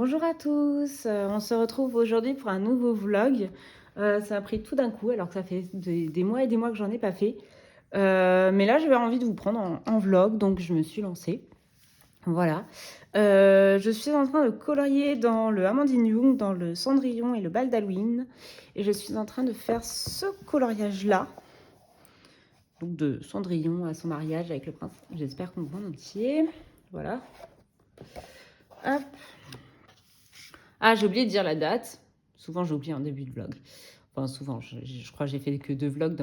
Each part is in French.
Bonjour à tous, on se retrouve aujourd'hui pour un nouveau vlog. Ça a pris tout d'un coup alors que ça fait des mois et des mois que j'en ai pas fait. Mais là j'avais envie de vous prendre en vlog donc je me suis lancée. Voilà. Je suis en train de colorier dans le Amandine Young, dans le Cendrillon et le bal d'Halloween. Et je suis en train de faire ce coloriage-là. Donc de Cendrillon à son mariage avec le prince. J'espère qu'on voit en entier. Voilà. Hop. Ah, j'ai oublié de dire la date. Souvent, j'oublie en début de vlog. Enfin, souvent, je crois que j'ai fait que 2 vlogs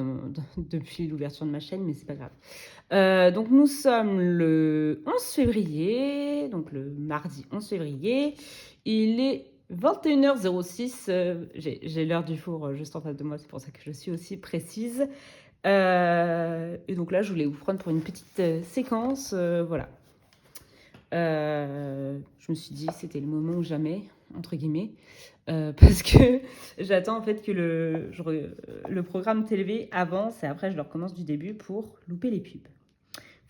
depuis l'ouverture de ma chaîne, mais c'est pas grave. Donc, nous sommes le 11 février, donc le mardi 11 février. Il est 21h06. J'ai l'heure du four juste en face de moi, c'est pour ça que je suis aussi précise. Et donc là, je voulais vous prendre pour une petite séquence. Voilà. Je me suis dit que c'était le moment ou jamais, entre guillemets, parce que j'attends en fait que le programme télé avance et après je le recommence du début pour louper les pubs.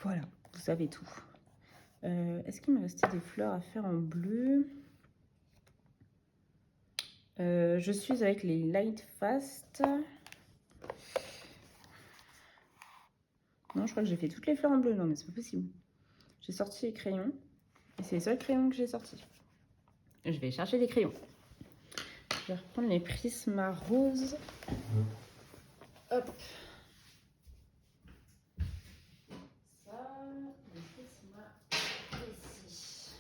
Voilà, vous savez tout. Est-ce qu'il me restait des fleurs à faire en bleu? Je suis avec les Light Fast. Non, je crois que j'ai fait toutes les fleurs en bleu. Non, mais c'est pas possible. J'ai sorti les crayons. Et c'est les seuls crayons que j'ai sortis. Je vais chercher des crayons. Je vais reprendre les Prisma roses. Hop. Ça, les Prisma ici.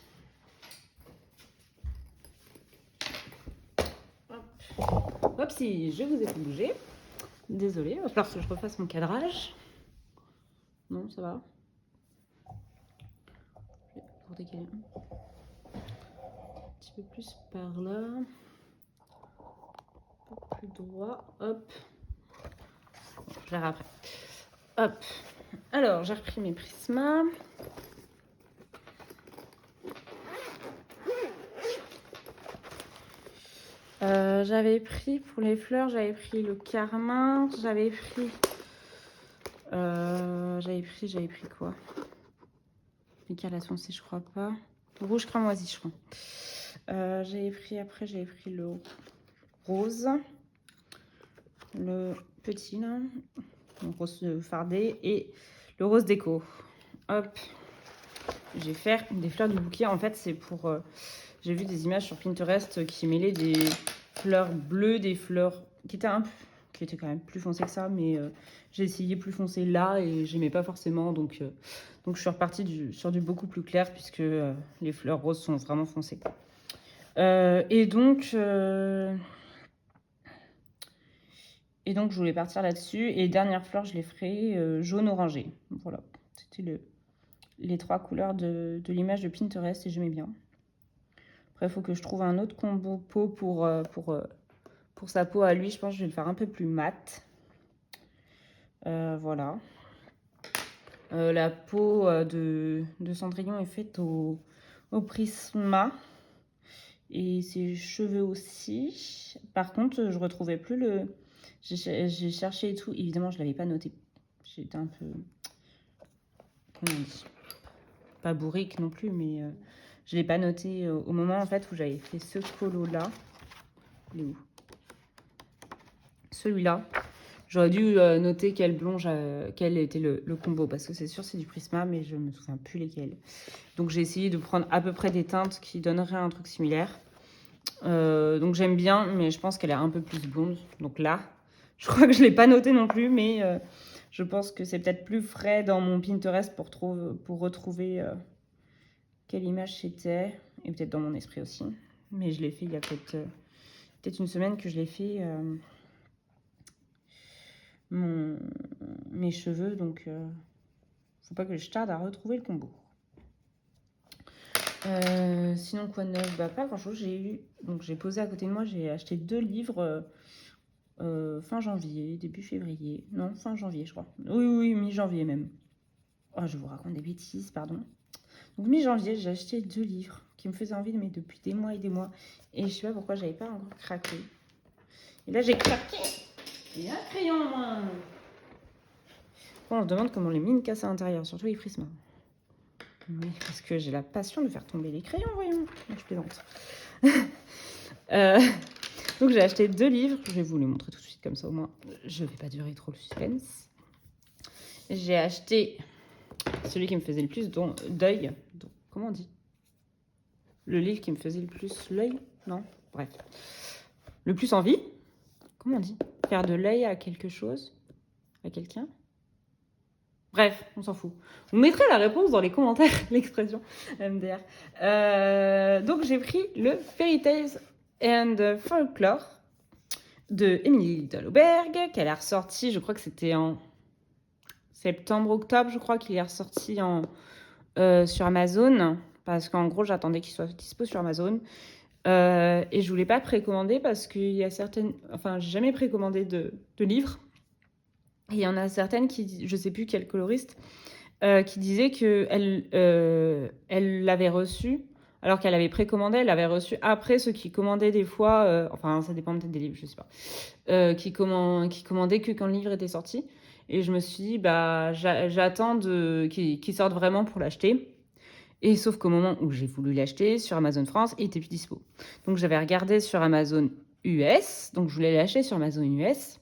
Hop. Hop, si je vous ai fait bouger. Désolée, il va falloir que je refasse mon cadrage. Non, ça va. Je vais pour décaler un petit peu plus par là. Un peu plus droit. Hop. Bon, je verrai après. Hop. Alors, j'ai repris mes prismas. J'avais pris pour les fleurs, j'avais pris le carmin, j'avais pris quoi? L'écarlate foncée, je crois pas. Rouge cramoisi, je crois. J'avais pris le rose, le petit là, le rose fardé et le rose déco. Hop, je vais faire des fleurs du bouquet. En fait, c'est pour. J'ai vu des images sur Pinterest qui mêlaient des fleurs bleues, des fleurs qui étaient quand même plus foncées que ça, mais j'ai essayé plus foncé là et j'aimais pas forcément, donc je suis repartie sur du beaucoup plus clair puisque les fleurs roses sont vraiment foncées. Et donc, je voulais partir là-dessus. Et dernière fleur, je les ferai jaune orangé. Voilà, c'était les 3 couleurs de l'image de Pinterest et j'aimais bien. Après, il faut que je trouve un autre combo peau pour sa peau à lui. Je pense que je vais le faire un peu plus mat. Voilà. La peau de Cendrillon est faite au Prisma. Et ses cheveux aussi. Par contre, je retrouvais plus le... J'ai cherché et tout. Évidemment, je ne l'avais pas noté. J'étais un peu... Comment on dit? Pas bourrique non plus, mais je ne l'ai pas noté au moment en fait où j'avais fait ce colo-là. Il est où? Celui-là. J'aurais dû noter quel blond, quel était le combo, parce que c'est sûr c'est du Prisma, mais je me souviens plus lesquels. Donc j'ai essayé de prendre à peu près des teintes qui donneraient un truc similaire. Donc j'aime bien, mais je pense qu'elle est un peu plus blonde. Donc là, je crois que je ne l'ai pas noté non plus, mais je pense que c'est peut-être plus frais dans mon Pinterest pour retrouver quelle image c'était, et peut-être dans mon esprit aussi. Mais je l'ai fait il y a peut-être une semaine que je l'ai fait mes cheveux, donc faut pas que je tarde à retrouver le combo. Sinon quoi de neuf? Pas grand chose. J'ai posé à côté de moi, j'ai acheté 2 livres fin janvier, début février. Non, fin janvier, je crois. Oui, mi-janvier même. Oh, je vous raconte des bêtises, pardon. Donc mi-janvier, j'ai acheté 2 livres qui me faisaient envie, mais depuis des mois et des mois. Et je sais pas pourquoi j'avais pas encore craqué. Et là, j'ai craqué. Il y a un crayon en moins. Bon, on se demande comment les mines cassent à l'intérieur, surtout les Prisma. Mais parce que j'ai la passion de faire tomber les crayons, voyons. Je plaisante. Euh, donc j'ai acheté 2 livres. Je vais vous les montrer tout de suite comme ça au moins. Je vais pas durer trop le suspense. J'ai acheté celui qui me faisait le plus d'œil. Comment on dit? Le livre qui me faisait le plus l'œil? Non? Bref. Le plus envie? Comment on dit? Faire de l'œil à quelque chose? À quelqu'un? Bref, on s'en fout. Vous mettrez la réponse dans les commentaires, l'expression MDR. Donc j'ai pris le Fairy Tales and Folklore de Emily Dallowberg, qu'elle a ressorti, je crois que c'était en septembre-octobre, je crois qu'il est ressorti sur Amazon, parce qu'en gros j'attendais qu'il soit dispo sur Amazon. Et je voulais pas précommander parce qu'il y a certaines... Enfin, j'ai jamais précommandé de livres. Et il y en a certaines qui, je sais plus quel coloriste, qui disait qu'elle elle l'avait reçu, alors qu'elle avait précommandé, elle l'avait reçu après ceux qui commandaient des fois, enfin ça dépend peut-être des livres, je sais pas, qui commandaient que quand le livre était sorti. Et je me suis dit, bah j'attends qu'il sorte vraiment pour l'acheter. Et sauf qu'au moment où j'ai voulu l'acheter sur Amazon France, il était plus dispo. Donc j'avais regardé sur Amazon US, donc je voulais l'acheter sur Amazon US.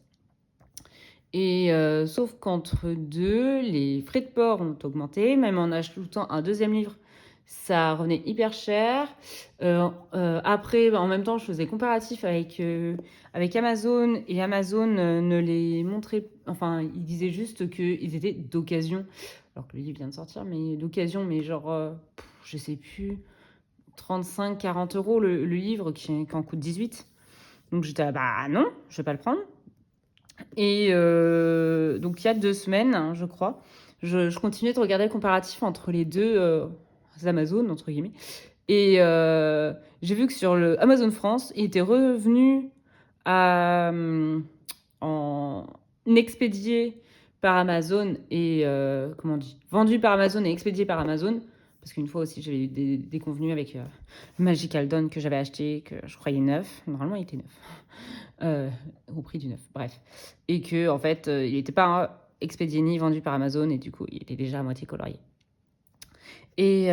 Et sauf qu'entre deux, les frais de port ont augmenté. Même en achetant un deuxième livre, ça revenait hyper cher. Après, en même temps, je faisais comparatif avec Amazon. Et Amazon ne les montrait... Enfin, ils disaient juste qu'ils étaient d'occasion. Alors que le livre vient de sortir, mais d'occasion. Mais genre, je sais plus, 35-40 euros le livre qui en coûte 18. Donc j'étais là, bah non, je vais pas le prendre. Et donc, il y a 2 semaines, hein, je crois, je continuais de regarder le comparatif entre les deux Amazon, entre guillemets. Et j'ai vu que sur le Amazon France, il était revenu à, en expédié par Amazon et, comment on dit, vendu par Amazon et expédié par Amazon. Parce qu'une fois aussi, j'avais eu des convenus avec Magical Dawn que j'avais acheté, que je croyais neuf. Normalement, il était neuf. Au prix du neuf, bref. Et que, en fait, il n'était pas expédié ni vendu par Amazon, et du coup, il était déjà à moitié colorié. Et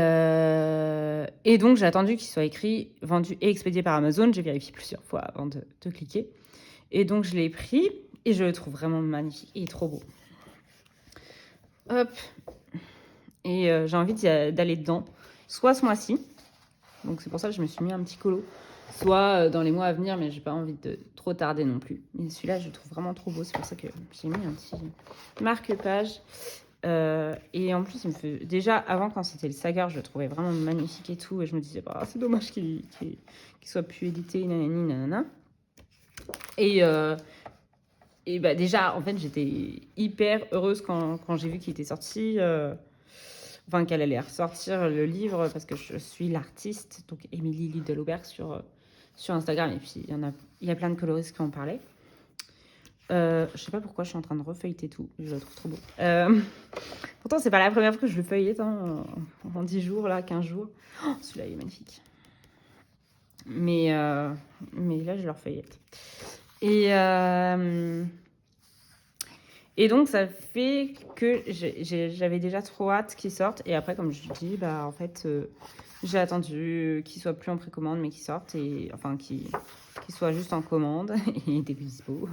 donc, j'ai attendu qu'il soit écrit vendu et expédié par Amazon. J'ai vérifié plusieurs fois avant de cliquer. Et donc, je l'ai pris, et je le trouve vraiment magnifique. Il est trop beau. Hop. Et j'ai envie d'aller dedans, soit ce mois-ci. Donc, c'est pour ça que je me suis mis un petit colo. Soit dans les mois à venir, mais j'ai pas envie de trop tarder non plus. Mais celui-là, je le trouve vraiment trop beau. C'est pour ça que j'ai mis un petit marque-page. Et en plus, il me fait... Déjà, avant, quand c'était le Sagar, je le trouvais vraiment magnifique et tout. Et je me disais, bah, c'est dommage qu'il soit plus édité, nanani, nanana. Et bah, déjà, en fait, j'étais hyper heureuse quand j'ai vu qu'il était sorti. Enfin, qu'elle allait ressortir le livre parce que je suis l'artiste, donc Émilie Lidl-Aubert sur Instagram. Et puis, il y a plein de coloristes qui en parlaient. Je sais pas pourquoi je suis en train de refeuilleter tout. Je le trouve trop beau. Pourtant, c'est pas la première fois que je le feuillette en 10 jours, là, 15 jours. Oh, celui-là, il est magnifique. Mais là, je le refeuillette. Et donc, ça fait que j'avais déjà trop hâte qu'il sorte. Et après, comme je dis, bah, en fait, j'ai attendu qu'il soit plus en précommande, mais qu'il sorte. Et enfin, qu'il soit juste en commande. Et il était plus dispo.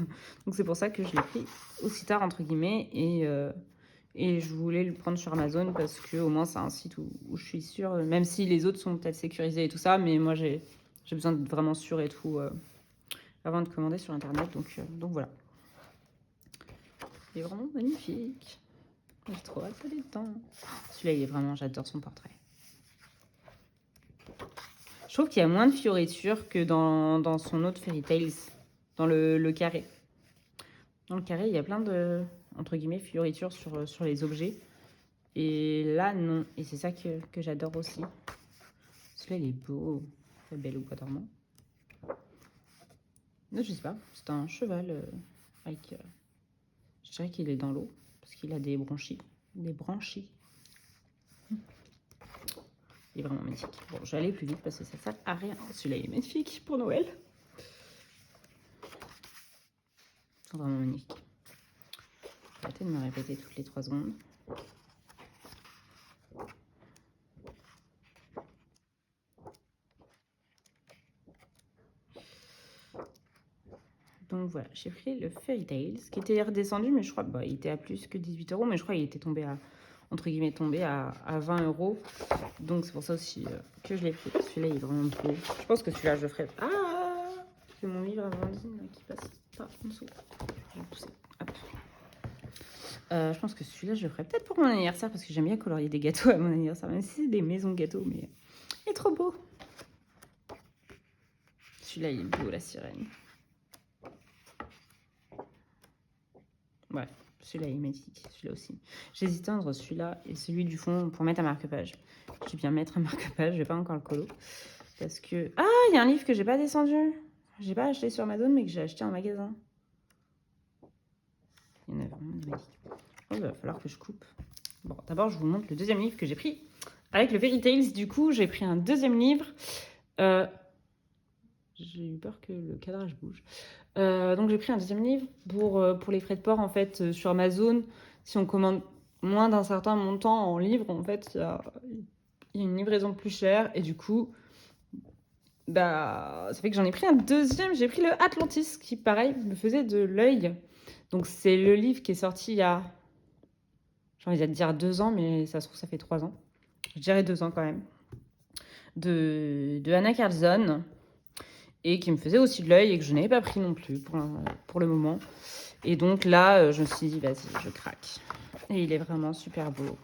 Donc, c'est pour ça que je l'ai pris aussi tard, entre guillemets. Et je voulais le prendre sur Amazon parce qu'au moins, c'est un site où je suis sûre. Même si les autres sont peut-être sécurisés et tout ça. Mais moi, j'ai besoin d'être vraiment sûre et tout avant de commander sur Internet. Donc voilà. Il est vraiment magnifique. J'ai trop hâte d'aller dedans. Celui-là, il est vraiment... J'adore son portrait. Je trouve qu'il y a moins de fioritures que dans son autre Fairy Tales. Dans le carré. Dans le carré, il y a plein de, entre guillemets, fioritures sur les objets. Et là, non. Et c'est ça que j'adore aussi. Celui-là, il est beau. La Belle au bois dormant. Non, je sais pas. C'est un cheval avec... je dirais qu'il est dans l'eau. Parce qu'il a des branchies. Des branchies. Il est vraiment magnifique. Bon, je vais aller plus vite parce que ça sert à rien. Celui-là, il est magnifique pour Noël. Ils sont vraiment magnifiques. Arrêtez de me répéter toutes les 3 secondes. Donc voilà, j'ai pris le Fairy Tales, qui était redescendu, mais je crois, bah, il était à plus que 18 €, mais je crois qu'il était tombé à, entre guillemets, tombé à 20 €. Donc c'est pour ça aussi que je l'ai pris. Celui-là, il est vraiment beau. Je pense que celui-là, je le ferai. Ah, c'est mon livre Amandine là, qui passe pas en dessous. Je vais pousser. Hop. Je pense que celui-là, je le ferai peut-être pour mon anniversaire, parce que j'aime bien colorier des gâteaux à mon anniversaire, même si c'est des maisons gâteaux, mais il est trop beau. Celui-là, il est beau, la sirène. Ouais, celui-là, il est magnifique. Celui-là aussi. J'hésitais entre celui-là et celui du fond pour mettre un marque-page. Je vais bien mettre un marque-page, je vais pas encore le colo. Parce que... Ah, il y a un livre que j'ai pas descendu. J'ai pas acheté sur Amazon, mais que j'ai acheté en magasin. Il y en a vraiment de magnifiques. Oh, il va falloir que je coupe. Bon, d'abord, je vous montre le deuxième livre que j'ai pris. Avec le Fairy Tales, du coup, j'ai pris un deuxième livre. J'ai eu peur que le cadrage bouge. Donc, j'ai pris un deuxième livre pour les frais de port, en fait, sur Amazon. Si on commande moins d'un certain montant en livres, en fait, il y a une livraison plus chère. Et du coup, bah, ça fait que j'en ai pris un deuxième. J'ai pris le Atlantis, qui, pareil, me faisait de l'œil. Donc, c'est le livre qui est sorti il y a, j'ai envie de dire 2 ans, mais ça se trouve, ça fait 3 ans. Je dirais 2 ans quand même. De Anna Carlson. Et qui me faisait aussi de l'œil et que je n'avais pas pris non plus pour le moment. Et donc là, je me suis dit, vas-y, je craque. Et il est vraiment super beau.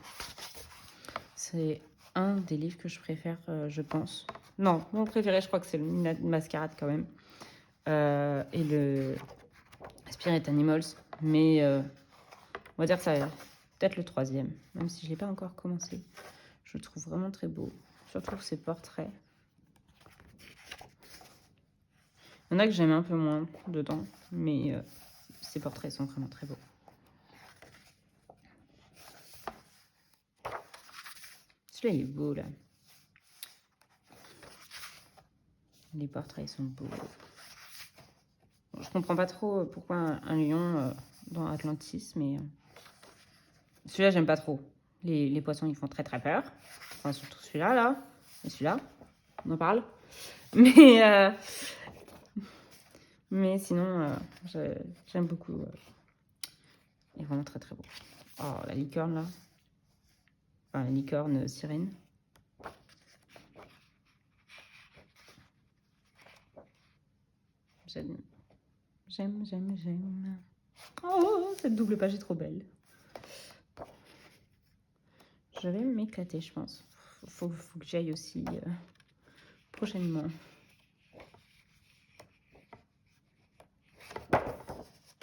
C'est un des livres que je préfère, je pense. Non, mon préféré, je crois que c'est le Mascarade quand même. Et le Spirit Animals. Mais on va dire que ça va peut-être le 3e, même si je ne l'ai pas encore commencé. Je le trouve vraiment très beau. Surtout ses portraits. Il y en a que j'aime un peu moins dedans, mais ces portraits sont vraiment très beaux. Celui-là, il est beau, là. Les portraits sont beaux. Bon, je comprends pas trop pourquoi un lion dans Atlantis, mais celui-là, j'aime pas trop. Les poissons, ils font très très peur. Enfin, surtout celui-là, là. Et celui-là, on en parle. Mais sinon, j'aime beaucoup. Il est vraiment très très beau. Oh, la licorne, là. Enfin, la licorne sirène. J'aime. Oh, cette double page est trop belle. Je vais m'éclater, je pense. Faut que j'aille aussi prochainement.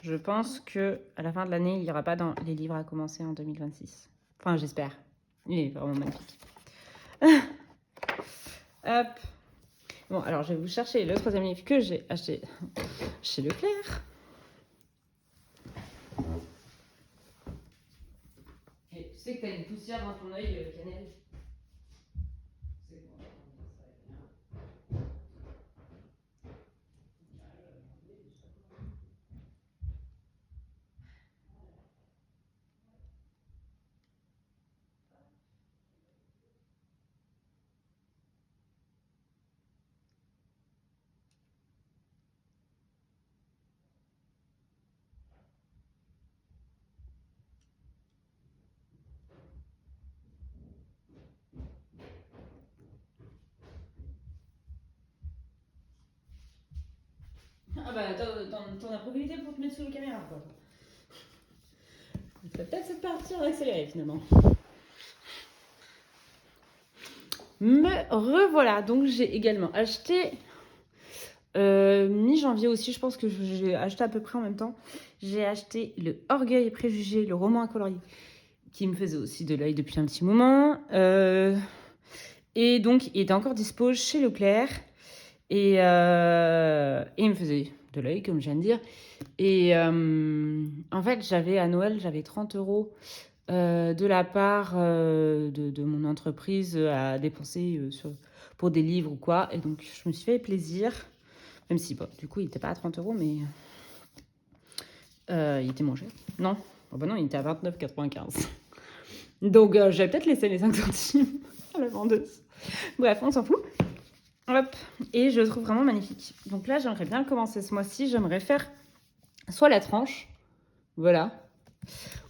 Je pense que à la fin de l'année, il n'y aura pas dans les livres à commencer en 2026. Enfin, j'espère. Il est vraiment magnifique. Hop. Bon, alors je vais vous chercher le 3e livre que j'ai acheté chez Leclerc. Et tu sais que t'as une poussière dans ton œil, Cannelle. Ah bah, t'en as profité pour te mettre sous la caméra, quoi. Il faut peut-être cette partie accélérée, finalement. Me revoilà. Donc, j'ai également acheté... mi-janvier aussi, je pense que j'ai acheté à peu près en même temps. J'ai acheté le Orgueil et Préjugés, le roman à colorier, qui me faisait aussi de l'œil depuis un petit moment. Et donc, il était encore dispo chez Leclerc. Et il me faisait de l'œil, comme je viens de dire. Et en fait, à Noël, j'avais 30 € de la part de mon entreprise à dépenser pour des livres ou quoi. Et donc, je me suis fait plaisir. Même si, bon, du coup, il n'était pas à 30 €, mais il était moins cher. Non, oh bah non, il était à 29,95 €. Donc, j'avais peut-être laissé les 5 centimes à la vendeuse. Bref, on s'en fout. Hop, et je le trouve vraiment magnifique. Donc là, j'aimerais bien le commencer ce mois-ci. J'aimerais faire soit la tranche, voilà,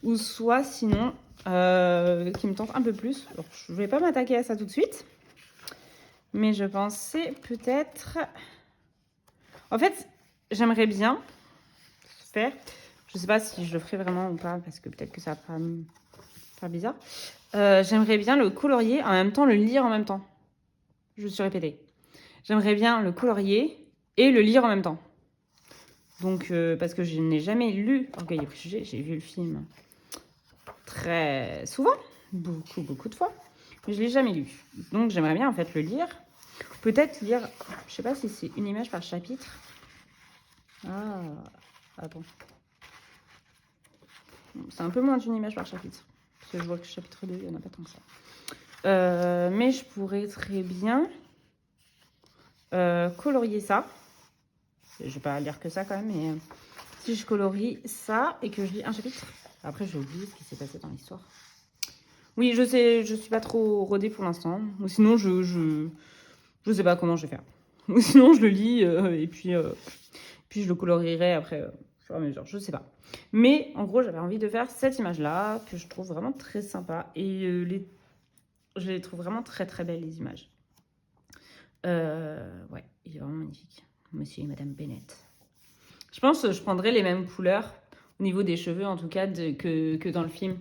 ou soit sinon, qui me tente un peu plus. Alors, je vais pas m'attaquer à ça tout de suite, mais je pensais peut-être... En fait, j'aimerais bien faire... Je sais pas si je le ferai vraiment ou pas, parce que peut-être que ça va me faire bizarre. J'aimerais bien le colorier, en même temps le lire en même temps. Je me suis répétée. J'aimerais bien le colorier et le lire en même temps. Donc, parce que je n'ai jamais lu Orgueil et Préjugés, j'ai vu le film très souvent, beaucoup de fois, mais je ne l'ai jamais lu. Donc, j'aimerais bien en fait le lire. Peut-être lire, je sais pas si c'est une image par chapitre. Ah, attends. C'est un peu moins d'une image par chapitre. Parce que je vois que chapitre 2, il n'y en a pas tant que ça. Mais je pourrais très bien colorier ça. Je vais pas lire que ça quand même, mais si je colorie ça et que je lis un chapitre, après j'ai oublié ce qui s'est passé dans l'histoire. Oui, je sais, je suis pas trop rodée pour l'instant. Ou sinon, je sais pas comment je vais faire. Ou sinon, je le lis et puis je le colorierai après au fur et à mesure. Je sais pas. Mais en gros, j'avais envie de faire cette image-là que je trouve vraiment très sympa et je les trouve vraiment très très belles les images. Ouais, il est vraiment magnifique. Monsieur et Madame Bennett. Je pense que je prendrais les mêmes couleurs au niveau des cheveux en tout cas que dans le film.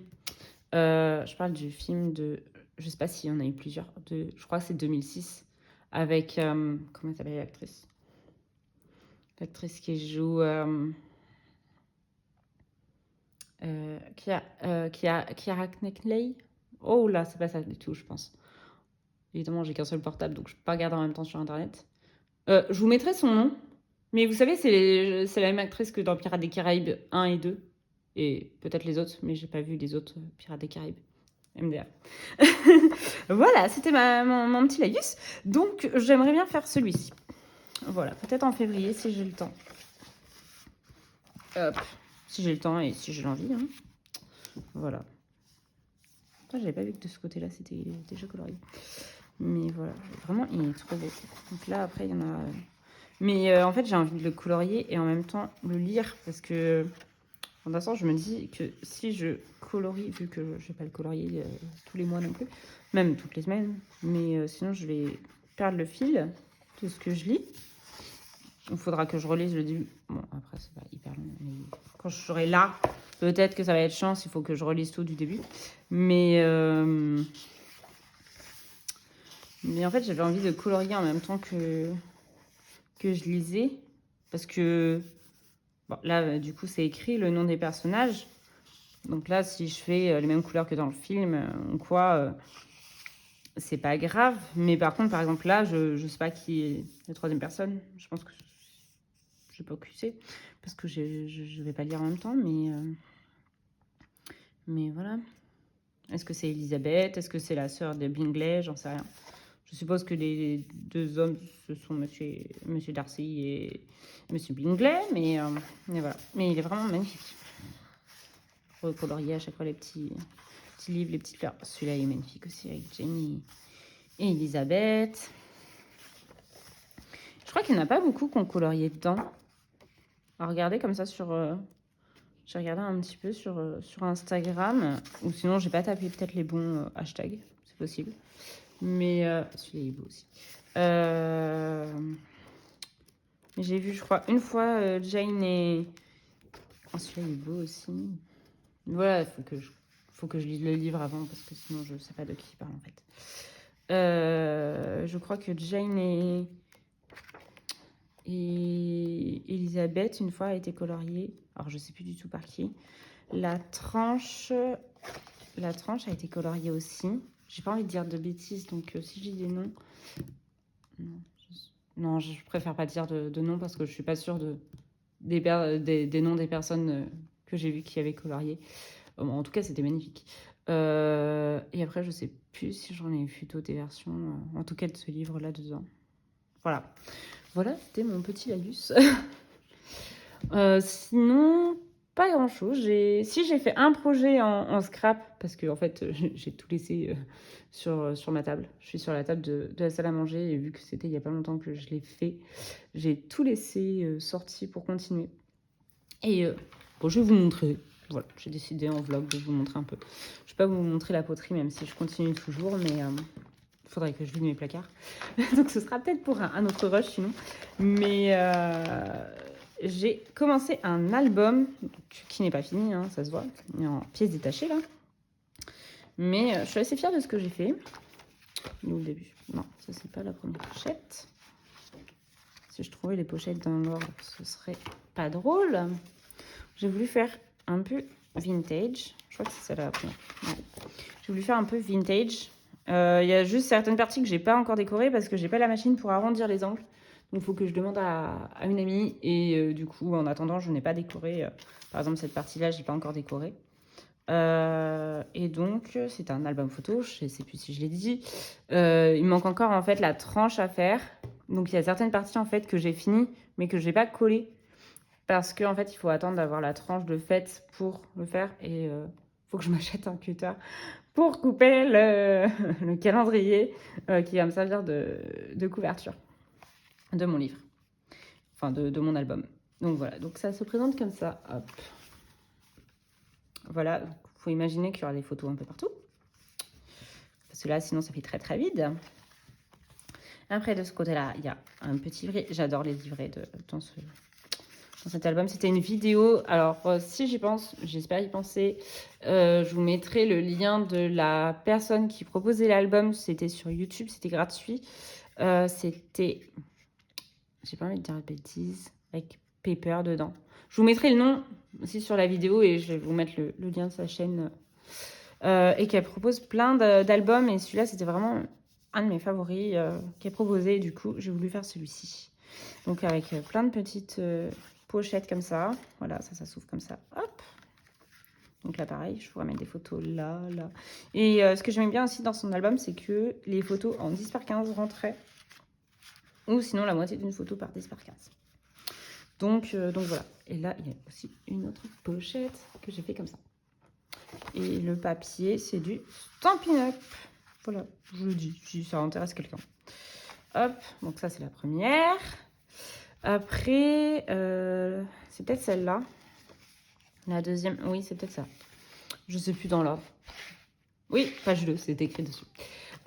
Je parle du film de... Je sais pas s'il y en a eu plusieurs. Je crois que c'est 2006. Avec... comment s'appelle l'actrice? L'actrice qui joue... Keira Knightley. Oh là, c'est pas ça du tout, je pense. Évidemment, j'ai qu'un seul portable, donc je peux pas regarder en même temps sur Internet. Je vous mettrai son nom. Mais vous savez, c'est la même actrice que dans Pirates des Caraïbes 1 et 2. Et peut-être les autres, mais j'ai pas vu les autres Pirates des Caraïbes. MDR. Voilà, c'était mon petit laïus. Donc, j'aimerais bien faire celui-ci. Voilà, peut-être en février si j'ai le temps. Hop, si j'ai le temps et si j'ai l'envie. Hein. Voilà. Après, j'avais pas vu que de ce côté-là, c'était déjà colorié. Mais voilà, vraiment, il est trop beau. Donc là, après, il y en a... Mais en fait, j'ai envie de le colorier et en même temps le lire parce que... En passant, je me dis que si je colorie, vu que je vais pas le colorier tous les mois non plus, même toutes les semaines, mais sinon je vais perdre le fil de ce que je lis. Il faudra que je relise le début. Bon, après, c'est pas hyper long, mais quand je serai là, peut-être que ça va être chance, il faut que je relise tout du début. Mais en fait, j'avais envie de colorier en même temps que je lisais, parce que bon, là, du coup, c'est écrit le nom des personnages. Donc là, si je fais les mêmes couleurs que dans le film ou quoi, c'est pas grave. Mais par contre, par exemple, là, je sais pas qui est la troisième personne. Je pense que je sais pas qui c'est. Parce que je vais pas lire en même temps. Mais voilà. Est-ce que c'est Elisabeth? Est-ce que c'est la sœur de Bingley? J'en sais rien. Je suppose que les deux hommes, ce sont Monsieur Darcy et Monsieur Bingley. Mais voilà. Mais il est vraiment magnifique. Recolorier à chaque fois les petits livres, les petites fleurs. Celui-là est magnifique aussi avec Jenny et Elisabeth. Je crois qu'il n'y en a pas beaucoup qu'on colorié dedans. À regarder comme ça sur... j'ai regardé un petit peu sur Instagram. Ou sinon, j'ai pas tapé peut-être les bons hashtags. C'est possible. Mais celui-là est beau aussi. Mais j'ai vu, je crois, une fois Jane et... Oh, celui-là est beau aussi. Voilà, il faut que je lise le livre avant parce que sinon je sais pas de qui il parle en fait. Je crois que Jane et Elisabeth, une fois, a été coloriée. Alors, je sais plus du tout par qui. La tranche a été coloriée aussi. J'ai pas envie de dire de bêtises, donc si je dis des noms... Non, je préfère pas dire de noms parce que je suis pas sûre des noms des personnes que j'ai vues qui avaient colorié. En tout cas, c'était magnifique. Et après, je sais plus si j'en ai vu d'autres versions, en tout cas de ce livre-là dedans. Voilà. Voilà, c'était mon petit laïus. Sinon, pas grand-chose. Si j'ai fait un projet en scrap, parce que en fait, j'ai tout laissé sur ma table. Je suis sur la table de la salle à manger, et vu que c'était il n'y a pas longtemps que je l'ai fait, j'ai tout laissé sorti pour continuer. Et bon, je vais vous montrer. Voilà, j'ai décidé en vlog de vous montrer un peu. Je vais pas vous montrer la poterie, même si je continue toujours, mais il faudrait que je vide mes placards. Donc ce sera peut-être pour un autre rush sinon. Mais j'ai commencé un album qui n'est pas fini, hein, ça se voit. Il est en pièces détachées là. Mais je suis assez fière de ce que j'ai fait. Au début. Non, ça c'est pas la première pochette. Si je trouvais les pochettes dans l'ordre, ce serait pas drôle. J'ai voulu faire un peu vintage. Je crois que c'est celle-là la première. Ouais. J'ai voulu faire un peu vintage. Il y a juste certaines parties que j'ai pas encore décorées parce que j'ai pas la machine pour arrondir les angles. Donc il faut que je demande à une amie. Et du coup, en attendant, je n'ai pas décoré. Par exemple, cette partie-là, j'ai pas encore décoré. Et donc, c'est un album photo. Je sais plus si je l'ai dit. Il manque encore en fait la tranche à faire. Donc il y a certaines parties en fait que j'ai fini, mais que j'ai pas collé. Parce qu'en fait, il faut attendre d'avoir la tranche de fait pour le faire. Et faut que je m'achète un cutter pour couper le calendrier qui va me servir de couverture de mon livre. Enfin, de mon album. Donc voilà, donc ça se présente comme ça. Hop. Voilà, il faut imaginer qu'il y aura des photos un peu partout. Parce que là, sinon, ça fait très très vide. Après, de ce côté-là, il y a un petit livret. J'adore les livrets dans cet album. C'était une vidéo. Alors, si j'y pense, j'espère y penser. Je vous mettrai le lien de la personne qui proposait l'album. C'était sur YouTube, c'était gratuit. C'était... J'ai pas envie de dire de bêtises. Avec Paper dedans. Je vous mettrai le nom aussi sur la vidéo et je vais vous mettre le lien de sa chaîne. Et qu'elle propose plein d'albums. Et celui-là, c'était vraiment un de mes favoris qu'elle proposait. Et du coup, j'ai voulu faire celui-ci. Donc, avec plein de petites pochettes comme ça. Voilà, ça s'ouvre comme ça. Hop. Donc là, pareil, je pourrais mettre des photos là, là. Et ce que j'aimais bien aussi dans son album, c'est que les photos en 10 par 15 rentraient. Ou sinon, la moitié d'une photo par 10 par 15. Donc voilà. Et là, il y a aussi une autre pochette que j'ai fait comme ça. Et le papier, c'est du Stampin' Up. Voilà, je le dis, si ça intéresse quelqu'un. Hop, donc ça, c'est la première. Après, c'est peut-être celle-là. La deuxième, oui, c'est peut-être ça. Je sais plus dans l'ordre. Oui, page 2, c'est écrit dessus.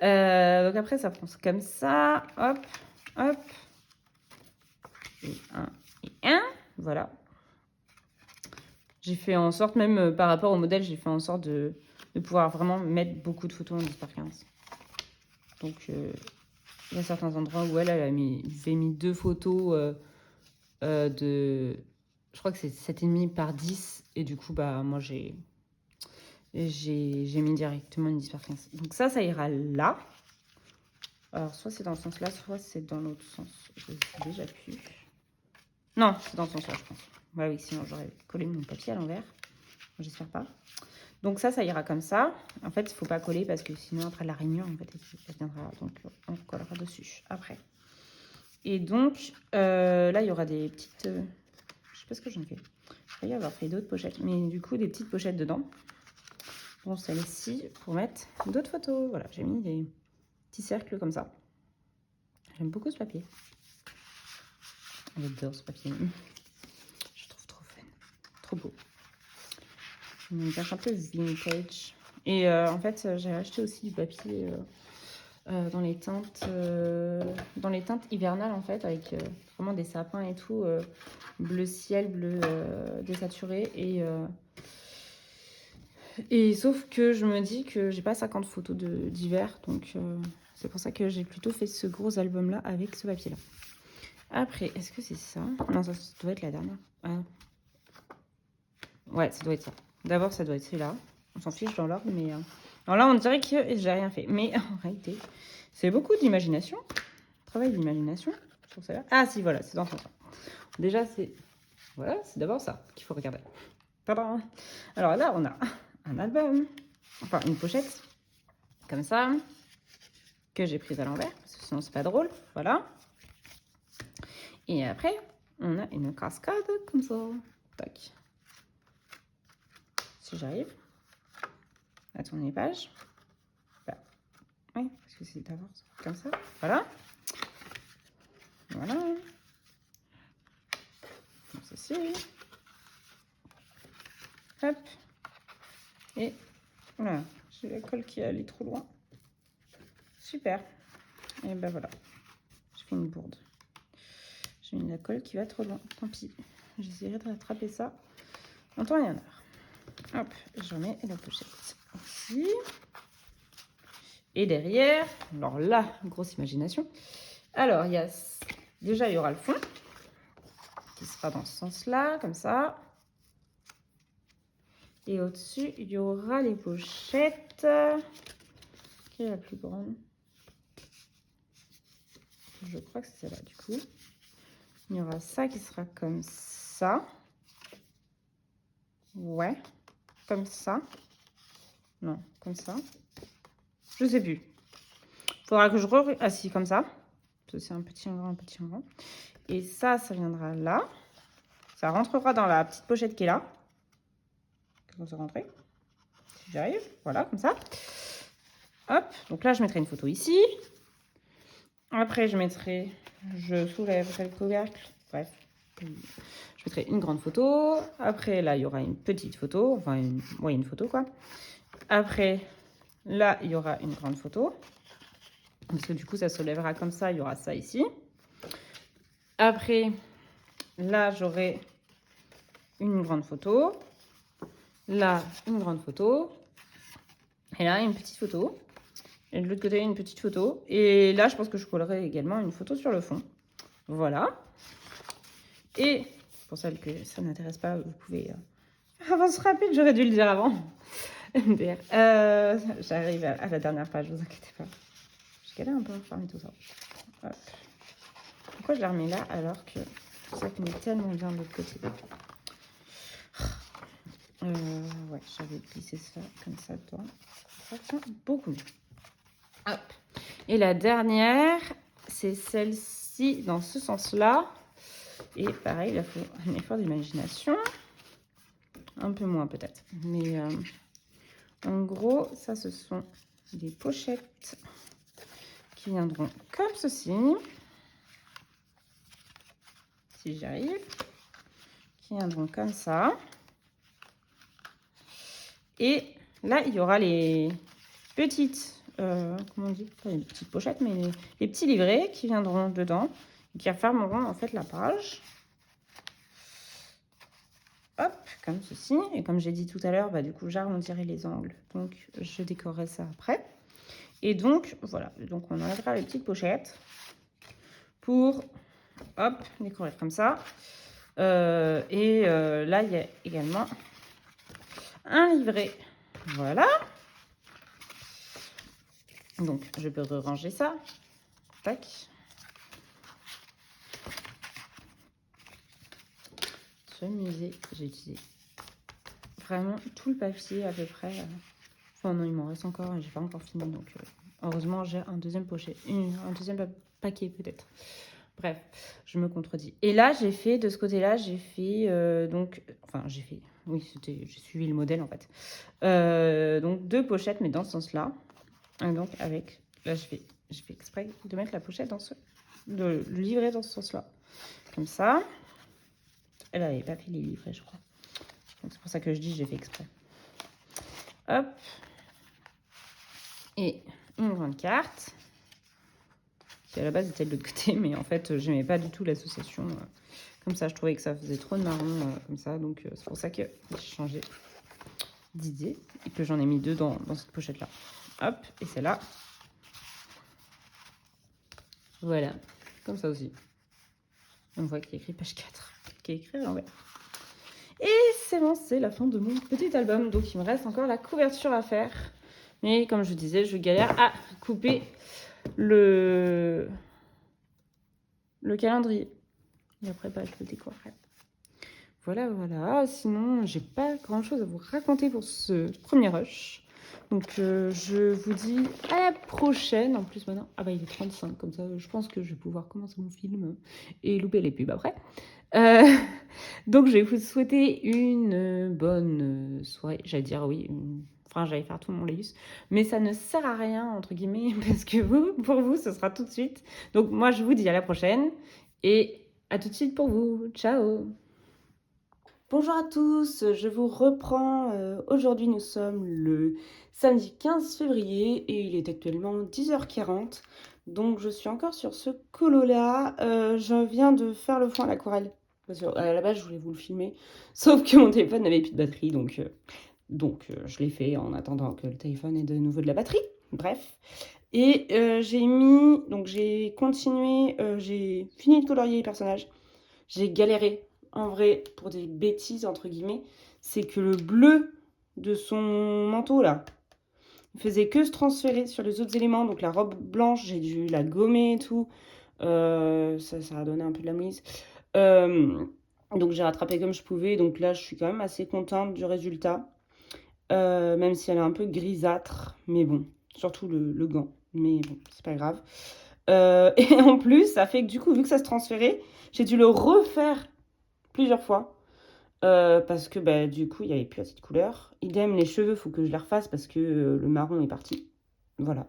Donc après, ça prend comme ça. Hop, hop. Et un. Voilà. J'ai fait en sorte, même par rapport au modèle, j'ai fait en sorte de pouvoir vraiment mettre beaucoup de photos en 10 par 15. Donc, il y a certains endroits où elle avait mis 2 photos de... Je crois que c'est 7,5 par 10. Et du coup, bah, moi, j'ai mis directement une 10 par 15. Donc ça ira là. Alors, soit c'est dans ce sens-là, soit c'est dans l'autre sens. Je sais déjà plus. Non, c'est dans ce sens-là, je pense. Bah oui, sinon j'aurais collé mon papier à l'envers. J'espère pas. Donc ça ira comme ça. En fait, il ne faut pas coller parce que sinon, après la rainure, en fait, elle viendra. Donc, on collera dessus après. Et donc, là, il y aura des petites... je sais pas ce que j'en fais. Je vais y avoir fait d'autres pochettes. Mais du coup, des petites pochettes dedans. Bon, celle-ci, pour mettre d'autres photos. Voilà, j'ai mis des petits cercles comme ça. J'aime beaucoup ce papier. J'adore ce papier. Je trouve trop fun. Trop beau. Une page un peu vintage. Et en fait, j'ai acheté aussi du papier dans les teintes hivernales, en fait, avec vraiment des sapins et tout, bleu ciel, bleu désaturé. Et sauf que je me dis que j'ai pas 50 photos d'hiver, donc c'est pour ça que j'ai plutôt fait ce gros album-là avec ce papier-là. Après, est-ce que c'est ça? Non, ça doit être la dernière. Ah. Ouais, ça doit être ça. D'abord, ça doit être celui-là. On s'en fiche dans l'ordre, mais... Alors là, on dirait que j'ai rien fait. Mais en réalité, c'est beaucoup d'imagination. Travail d'imagination sur celle-là. Ah si, voilà, c'est dans ce sens-là. Déjà, c'est... Voilà, c'est d'abord ça qu'il faut regarder. Tadam. Alors là, on a un album. Enfin, une pochette. Comme ça. Que j'ai prise à l'envers. Parce que sinon, c'est pas drôle. Voilà. Et après, on a une cascade comme ça. Tac. Si j'arrive à tourner les pages. Bah, oui, parce que c'est d'abord comme ça. Voilà. Voilà. Comme ceci. Hop. Et voilà, j'ai la colle qui est allée trop loin. Super. Et ben voilà, je fais une bourde. J'ai mis la colle qui va trop loin. Tant pis. J'essaierai de rattraper ça en temps et en heure. Hop, je remets la pochette ici. Et derrière, alors là, grosse imagination. Alors, il y a déjà, il y aura le fond qui sera dans ce sens-là, comme ça. Et au-dessus, il y aura les pochettes. Qui est la plus grande? Je crois que c'est celle-là, du coup. Il y aura ça qui sera comme ça. Ouais, comme ça. Non, comme ça. Je sais plus. Faudra que je ah si, comme ça. C'est un petit, un grand. Et ça viendra là. Ça rentrera dans la petite pochette qui est là. Comment ça rentrer? Si j'arrive. Voilà, comme ça. Hop. Donc là, je mettrai une photo ici. Après, je soulèverai le couvercle. Bref. Je mettrai une grande photo. Après, là, il y aura une petite photo. Enfin, une photo, quoi. Après, là, il y aura une grande photo. Parce que du coup, ça se lèvera comme ça. Il y aura ça ici. Après, là, j'aurai une grande photo. Là, une grande photo. Et là, une petite photo. Et de l'autre côté, une petite photo. Et là, je pense que je collerai également une photo sur le fond. Voilà. Et pour celles que ça n'intéresse pas, vous pouvez... Avance rapide, j'aurais dû le dire avant. J'arrive à la dernière page, vous inquiétez pas. Je galère un peu à refermer tout ça. Hop. Pourquoi je la remets là alors que ça finit tellement bien de l'autre côté? Ouais, j'avais glissé ça comme ça dedans. Ça tient beaucoup mieux. Hop. Et la dernière, c'est celle-ci dans ce sens-là. Et pareil, il faut un effort d'imagination. Un peu moins peut-être. Mais en gros, ça, ce sont des pochettes qui viendront comme ceci. Si j'y arrive. Qui viendront comme ça. Et là, il y aura les petites, comment on dit, pas les petites pochettes, mais les petits livrets qui viendront dedans, qui refermeront en fait la page. Hop, comme ceci. Et comme j'ai dit tout à l'heure, bah, du coup, j'arrondirai les angles. Donc, je décorerai ça après. Et donc, voilà. Donc, on enlèvera les petites pochettes pour, hop, décorer comme ça. Là, il y a également un livret. Voilà. Donc, je peux ranger ça. Tac. Sur le musée, j'ai utilisé vraiment tout le papier à peu près. Enfin, non, il m'en reste encore et j'ai pas encore fini. Donc, heureusement, j'ai un deuxième un deuxième paquet peut-être. Bref, je me contredis. Et là, j'ai fait, de ce côté-là, j'ai fait, oui, j'ai suivi le modèle en fait. Donc, 2 pochettes, mais dans ce sens-là. Et donc, là, je fais exprès de mettre la pochette de le livret dans ce sens-là. Comme ça. Elle n'avait pas fait les livrets, je crois. Donc, c'est pour ça que je dis j'ai fait exprès. Hop. Et une grande carte. Qui à la base était de l'autre côté, mais en fait, je n'aimais pas du tout l'association. Comme ça, je trouvais que ça faisait trop de marron, comme ça. Donc, c'est pour ça que j'ai changé d'idée et que j'en ai mis 2 dans cette pochette-là. Hop, et celle-là. Voilà, comme ça aussi. On voit qu'il y a écrit page 4, qui est écrit à l'envers. Et c'est bon, c'est la fin de mon petit album. Donc, il me reste encore la couverture à faire. Mais comme je vous disais, je galère à couper le calendrier. Et après, je le décorerai. Voilà. Sinon, j'ai pas grand-chose à vous raconter pour ce premier rush. Donc, je vous dis à la prochaine. En plus, maintenant, il est 35. Comme ça, je pense que je vais pouvoir commencer mon film et louper les pubs après. Donc, je vais vous souhaiter une bonne soirée. J'allais dire oui. J'allais faire tout mon laïus. Mais ça ne sert à rien, entre guillemets, parce que pour vous, ce sera tout de suite. Donc, moi, je vous dis à la prochaine. Et à tout de suite pour vous. Ciao! Bonjour à tous, je vous reprends. Aujourd'hui, nous sommes le samedi 15 février et il est actuellement 10h40. Donc, je suis encore sur ce colo-là. Je viens de faire le fond à l'aquarelle. Parce qu'à la base, je voulais vous le filmer. Sauf que mon téléphone n'avait plus de batterie. Donc, je l'ai fait en attendant que le téléphone ait de nouveau de la batterie. Bref. Et j'ai continué, j'ai fini de colorier les personnages. J'ai galéré, en vrai, pour des bêtises, entre guillemets. C'est que le bleu de son manteau, là, il faisait que se transférer sur les autres éléments. Donc la robe blanche, j'ai dû la gommer et tout. Ça a donné un peu de la mouise. Donc j'ai rattrapé comme je pouvais. Donc là, je suis quand même assez contente du résultat. Même si elle est un peu grisâtre. Mais bon, surtout le gant. Mais bon, c'est pas grave. Et en plus, ça fait que du coup, vu que ça se transférait, j'ai dû le refaire plusieurs fois. Parce que bah, du coup, il n'y avait plus assez de couleur. Idem, les cheveux, faut que je les refasse parce que le marron est parti. Voilà.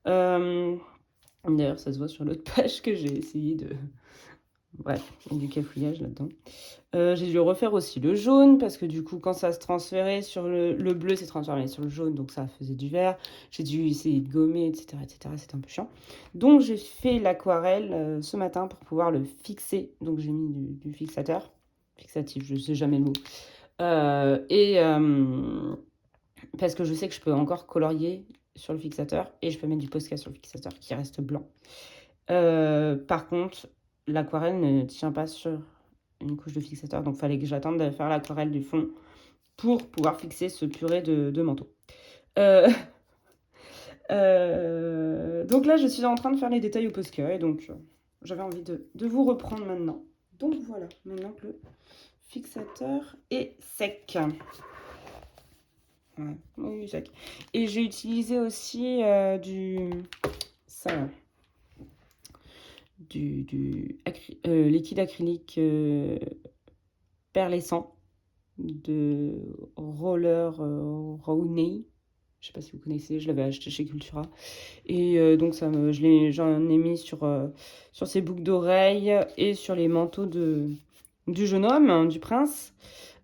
D'ailleurs, ça se voit sur l'autre page que j'ai essayé de... Bref, il y a du cafouillage là-dedans. J'ai dû refaire aussi le jaune parce que du coup, quand ça se transférait sur le bleu, c'est transformé sur le jaune, donc ça faisait du vert. J'ai dû essayer de gommer, etc., etc. C'était un peu chiant. Donc, j'ai fait l'aquarelle ce matin pour pouvoir le fixer. Donc, j'ai mis du fixateur. Fixatif, je sais jamais le mot. Parce que je sais que je peux encore colorier sur le fixateur et je peux mettre du Posca sur le fixateur qui reste blanc. Par contre, l'aquarelle ne tient pas sur une couche de fixateur, donc il fallait que j'attende de faire l'aquarelle du fond pour pouvoir fixer ce purée de manteau. Donc là, je suis en train de faire les détails au Posca et donc j'avais envie de vous reprendre maintenant. Donc voilà, maintenant que le fixateur est sec. Ouais, oui, sec. Et j'ai utilisé aussi liquide acrylique perlescent de Roller Rowney. Je sais pas si vous connaissez, je l'avais acheté chez Cultura. Et donc j'en ai mis sur ses boucles d'oreilles et sur les manteaux du jeune homme, hein, du prince.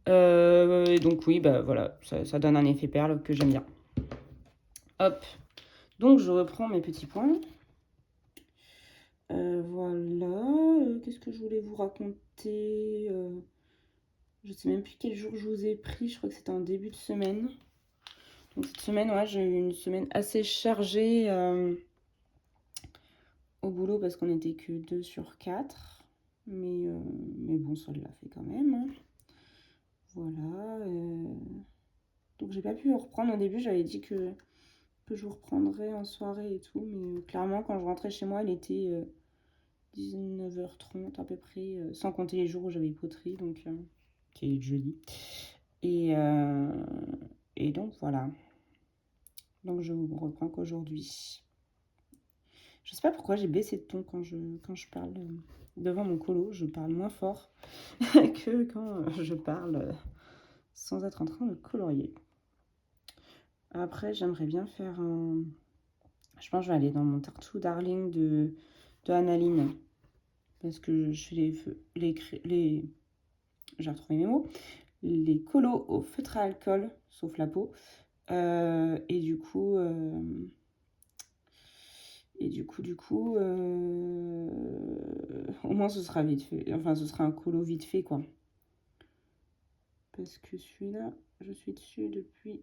Et donc oui, bah voilà, ça donne un effet perle que j'aime bien. Hop, donc je reprends mes petits points. Voilà, qu'est-ce que je voulais vous raconter je sais même plus quel jour je vous ai pris, je crois que c'était en début de semaine. Donc cette semaine, ouais, j'ai eu une semaine assez chargée au boulot parce qu'on n'était que 2 sur 4. Mais bon, ça l'a fait quand même, hein. Voilà. Donc j'ai pas pu reprendre au début, j'avais dit que je vous reprendrais en soirée et tout. Mais clairement, quand je rentrais chez moi, il était 19h30 à peu près, sans compter les jours où j'avais poterie, donc qui est jeudi. Et donc voilà. Donc je vous reprends qu'aujourd'hui. Je sais pas pourquoi j'ai baissé de ton quand je parle devant mon colo. Je parle moins fort que quand je parle sans être en train de colorier. Après, j'aimerais bien faire un... Je pense que je vais aller dans mon Tartu Darling de Annaline. Parce que je fais les... J'ai retrouvé mes mots. Les colos au feutre à alcool, sauf la peau. Et du coup, au moins ce sera vite fait. Enfin, ce sera un colo vite fait, quoi. Parce que celui-là, je suis dessus depuis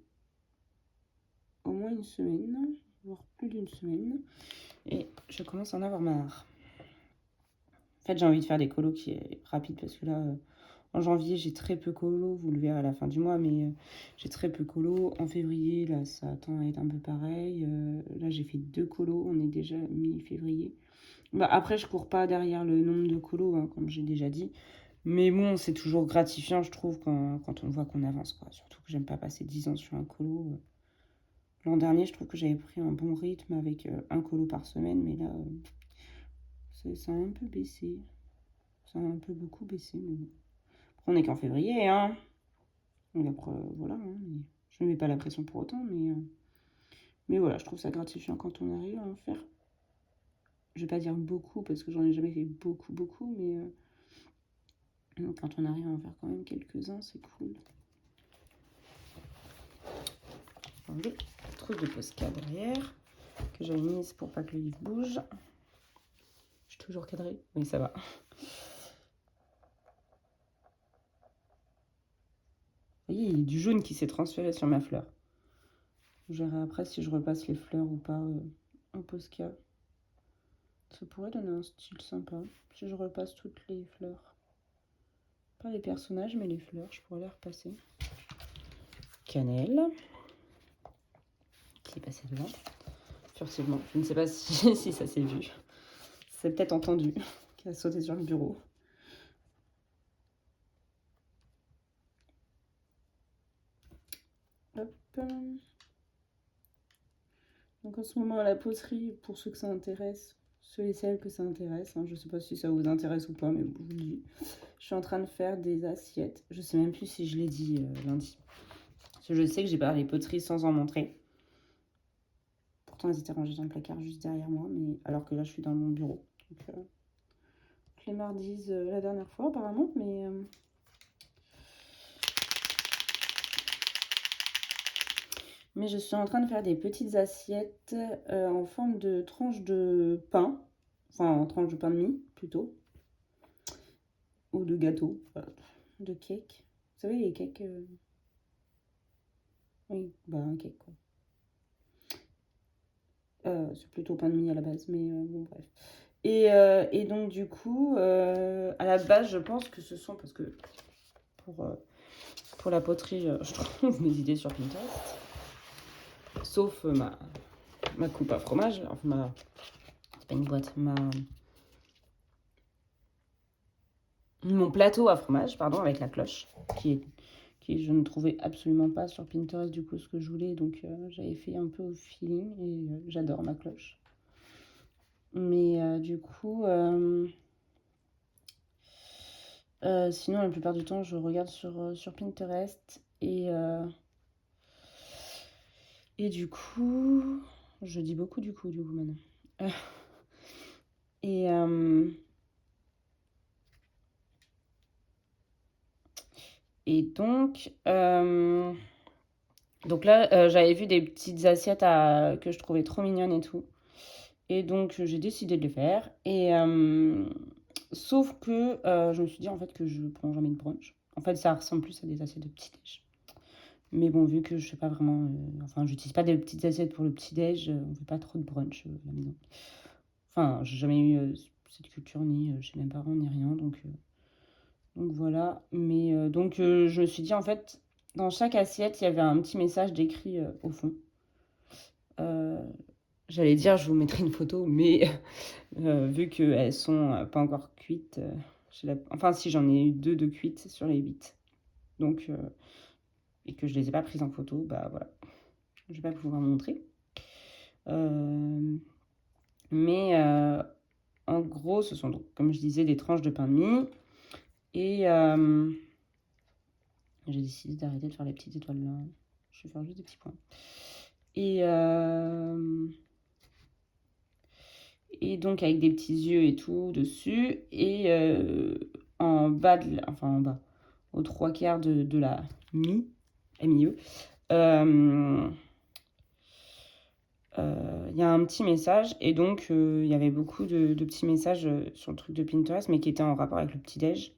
au moins une semaine, voire plus d'une semaine. Et je commence à en avoir marre. En fait, j'ai envie de faire des colos qui est rapide parce que là, en janvier, j'ai très peu colo. Vous le verrez à la fin du mois, mais j'ai très peu colo. En février, là, ça tend à être un peu pareil. Là, j'ai fait 2 colos. On est déjà mi-février. Bah, après, je cours pas derrière le nombre de colos, hein, comme j'ai déjà dit. Mais bon, c'est toujours gratifiant, je trouve, quand on voit qu'on avance, quoi. Surtout que j'aime pas passer 10 ans sur un colo. L'an dernier, je trouve que j'avais pris un bon rythme avec un colo par semaine, mais là, ça a un peu baissé. Ça a un peu beaucoup baissé, mais bon. Après, on n'est qu'en février, hein. Donc après, voilà, hein, je ne mets pas la pression pour autant, mais voilà, je trouve ça gratifiant quand on arrive à en faire. Je vais pas dire beaucoup, parce que j'en ai jamais fait beaucoup, mais Donc, quand on arrive à en faire quand même quelques-uns, c'est cool. Enlever la trousse de Posca derrière, que j'avais mise pour pas que le livre bouge. Je suis toujours cadrée, oui ça va. Vous voyez, il y a du jaune qui s'est transféré sur ma fleur. Je verrai après si je repasse les fleurs ou pas en Posca. Ça pourrait donner un style sympa si je repasse toutes les fleurs. Pas les personnages, mais les fleurs, je pourrais les repasser. Cannelle, qui est passé devant, furtivement. Je ne sais pas si ça s'est vu. C'est peut-être entendu, qui a sauté sur le bureau. Hop. Donc en ce moment à la poterie, pour ceux que ça intéresse, ceux et celles que ça intéresse, hein, je ne sais pas si ça vous intéresse ou pas, mais bon, je vous le dis. Je suis en train de faire des assiettes. Je ne sais même plus si je l'ai dit lundi. Parce que je sais que j'ai parlé poterie sans en montrer. Pourtant, elles étaient rangées dans le placard juste derrière moi, mais alors que là, je suis dans mon bureau. Donc, je les mardise la dernière fois, apparemment, mais je suis en train de faire des petites assiettes en forme de tranche de pain. Enfin, en tranche de pain de mie, plutôt. Ou de gâteau, de cake. Vous savez, les cakes... Oui, bah un cake, quoi. C'est plutôt pain de mie à la base, mais bon, bref. Et donc, du coup, à la base, je pense que ce sont... Parce que pour la poterie, je trouve mes idées sur Pinterest. Sauf ma coupe à fromage. Enfin, c'est pas une boîte, mon plateau à fromage, pardon, avec la cloche, qui je ne trouvais absolument pas sur Pinterest du coup ce que je voulais, donc j'avais fait un peu au feeling et j'adore ma cloche. Mais du coup, sinon la plupart du temps je regarde sur Pinterest et du coup, je dis beaucoup du coup maintenant. Et donc là, j'avais vu des petites assiettes que je trouvais trop mignonnes et tout. Et donc, j'ai décidé de les faire. Et sauf que je me suis dit en fait que je prends jamais de brunch. En fait, ça ressemble plus à des assiettes de petit-déj. Mais bon, vu que je sais pas vraiment... enfin, j'utilise pas des petites assiettes pour le petit-déj. On fait pas trop de brunch à la maison. Enfin, j'ai jamais eu cette culture ni chez mes parents ni rien. Donc voilà. Mais donc, je me suis dit en fait, dans chaque assiette, il y avait un petit message décrit au fond. J'allais dire, je vous mettrai une photo, mais vu qu'elles sont pas encore cuites, enfin si j'en ai eu 2 de cuites sur les 8. Donc, et que je les ai pas prises en photo, bah voilà. Je vais pas pouvoir montrer. Mais en gros, ce sont donc, comme je disais, des tranches de pain de mie. Et j'ai décidé d'arrêter de faire les petites étoiles là. Je vais faire juste des petits points. Et donc avec des petits yeux et tout dessus. Et en bas, enfin en bas, aux 3/4 de la mi, milieu, il y a un petit message. Et donc il y avait beaucoup de petits messages sur le truc de Pinterest, mais qui étaient en rapport avec le petit-déj.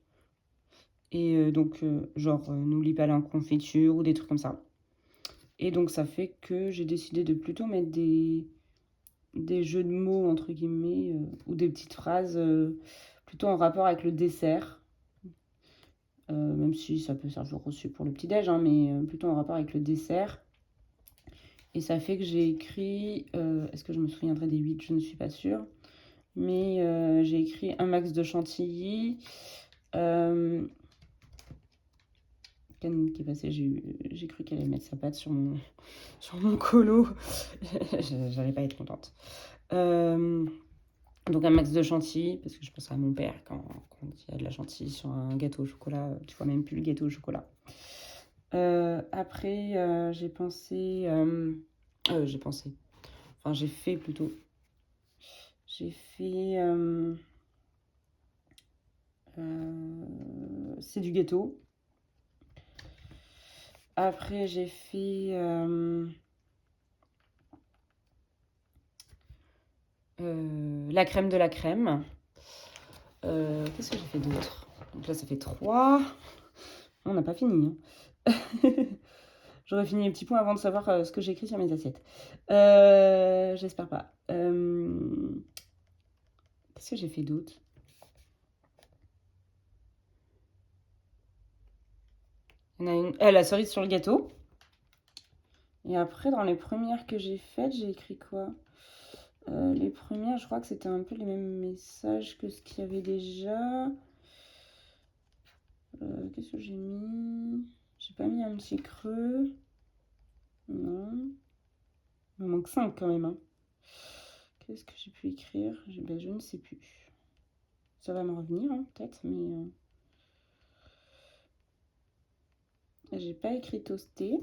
Et donc genre n'oublie pas la confiture ou des trucs comme ça. Et donc ça fait que j'ai décidé de plutôt mettre des jeux de mots, entre guillemets, ou des petites phrases plutôt en rapport avec le dessert. Même si ça peut servir aussi pour le petit-déj, hein, mais plutôt en rapport avec le dessert. Et ça fait que j'ai écrit... est-ce que je me souviendrai des 8? Je ne suis pas sûre. Mais j'ai écrit un max de chantilly. Ken qui est passée, j'ai cru qu'elle allait mettre sa patte sur mon colo. J'allais pas être contente. Donc un max de chantilly, parce que je pense à mon père quand il y a de la chantilly sur un gâteau au chocolat, tu vois même plus le gâteau au chocolat. Après, j'ai fait plutôt. J'ai fait c'est du gâteau. Après, j'ai fait la crème de la crème. Qu'est-ce que j'ai fait d'autre? Donc là, ça fait 3. On n'a pas fini. Hein. J'aurais fini les petits points avant de savoir ce que j'ai écrit sur mes assiettes. J'espère pas. Qu'est-ce que j'ai fait d'autre? Il y en a une. La cerise sur le gâteau. Et après, dans les premières que j'ai faites, j'ai écrit quoi? Les premières, je crois que c'était un peu les mêmes messages que ce qu'il y avait déjà. Qu'est-ce que j'ai mis? J'ai pas mis un petit creux. Non. Il me manque 5 quand même. Hein. Qu'est-ce que j'ai pu écrire? Je ne sais plus. Ça va me revenir, hein, peut-être, mais... J'ai pas écrit toasté.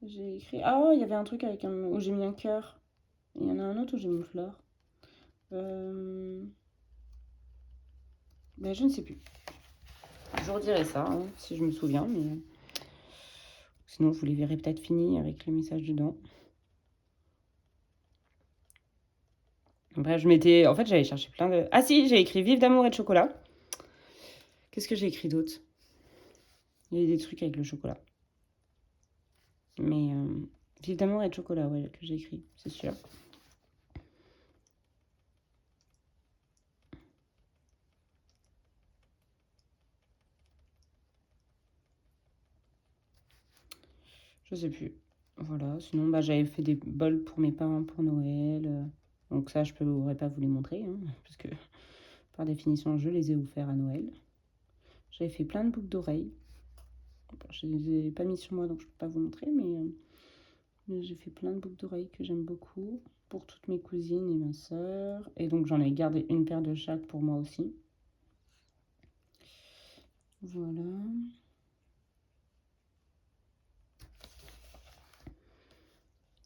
J'ai écrit... Ah, oh, il y avait un truc avec un... où j'ai mis un cœur. Il y en a un autre où j'ai mis une fleur. Je ne sais plus. Je vous redirai ça, hein, si je me souviens, mais... Sinon, vous les verrez peut-être finis avec le message dedans. Bref, je m'étais... En fait, j'avais cherché plein de... Ah si, j'ai écrit Vive d'amour et de chocolat. Qu'est-ce que j'ai écrit d'autre? Il y a des trucs avec le chocolat. Mais Vive d'amour et de chocolat, ouais, que j'ai écrit, c'est sûr. Je sais plus. Voilà, sinon bah, j'avais fait des bols pour mes parents pour Noël. Donc ça, je ne pourrais pas vous les montrer, hein, parce que par définition, je les ai offerts à Noël. J'avais fait plein de boucles d'oreilles. Je ne les ai pas mis sur moi, donc je ne peux pas vous montrer, mais j'ai fait plein de boucles d'oreilles que j'aime beaucoup pour toutes mes cousines et ma soeur. Et donc j'en ai gardé une paire de chaque pour moi aussi. Voilà.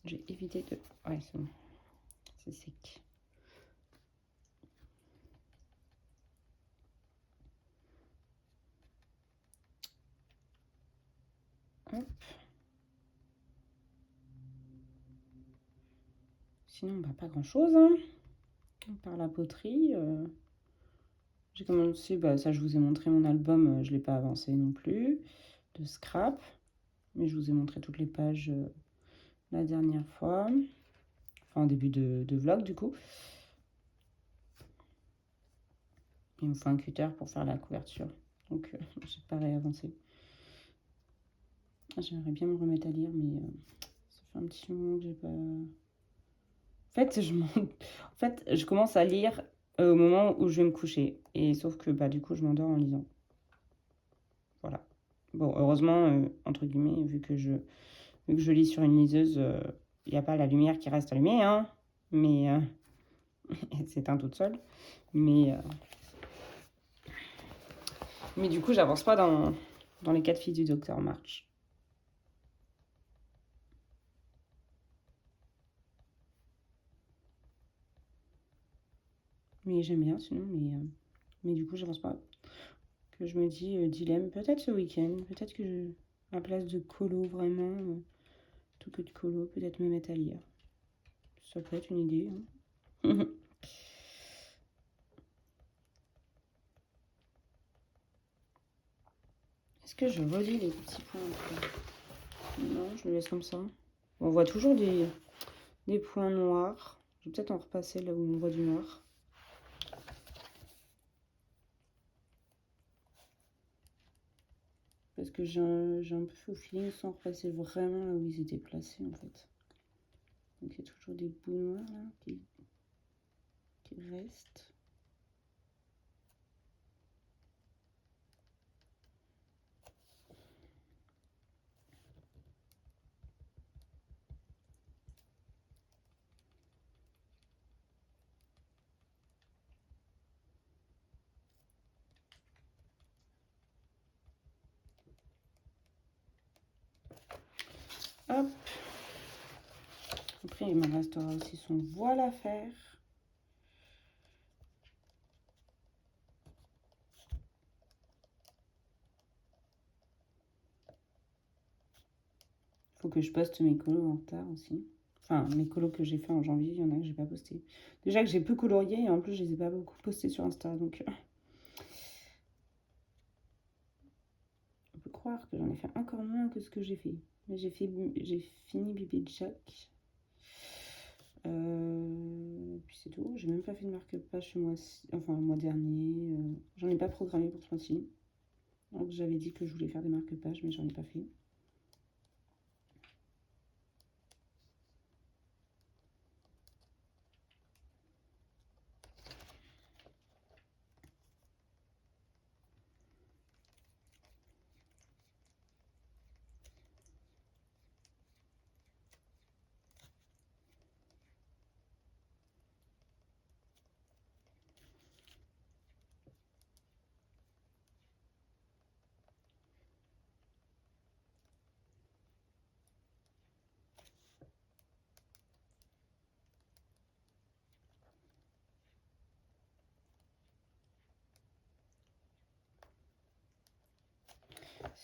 J'ai évité de... Ouais, c'est bon. C'est sec. Hop. Sinon, bah, pas grand-chose. Hein. Par la poterie. J'ai commencé, bah, ça je vous ai montré mon album, je ne l'ai pas avancé non plus, de scrap. Mais je vous ai montré toutes les pages la dernière fois. Enfin, en début de vlog du coup. Il me faut un cutter pour faire la couverture. Donc, j'ai pas réavancé. J'aimerais bien me remettre à lire, mais ça fait un petit moment que j'ai pas... En fait, je commence à lire au moment où je vais me coucher. Et sauf que, bah, du coup, je m'endors en lisant. Voilà. Bon, heureusement, entre guillemets, vu que je lis sur une liseuse, il n'y a pas la lumière qui reste allumée, hein. Mais elle s'éteint toute seule. Mais du coup, j'avance pas dans les 4 filles du docteur March. Mais j'aime bien sinon, mais du coup, j'avance pas. Que je me dis, dilemme, peut-être ce week-end, peut-être que à place de colo vraiment, tout que de colo, peut-être me mettre à lire. Ça peut être une idée. Hein. Est-ce que je relis les petits points après? Non, je le laisse comme ça. On voit toujours des points noirs. Je vais peut-être en repasser là où on voit du noir. Parce que j'ai un peu faufilé sans repasser vraiment là où ils étaient placés en fait. Donc il y a toujours des bouts noirs là qui restent. Hop. Après, il me restera aussi son voile à faire. Faut que je poste mes colos en retard aussi. Enfin, mes colos que j'ai fait en janvier, il y en a que j'ai pas posté. Déjà que j'ai peu colorié et en plus, je les ai pas beaucoup postés sur Insta. Donc, on peut croire que j'en ai fait encore moins que ce que j'ai fait. Mais j'ai fini Bibi Jack. Puis c'est tout. J'ai même pas fait de marque-page ce mois-ci, enfin le mois dernier. J'en ai pas programmé pour ce mois-ci. Donc j'avais dit que je voulais faire des marque-pages, mais j'en ai pas fait.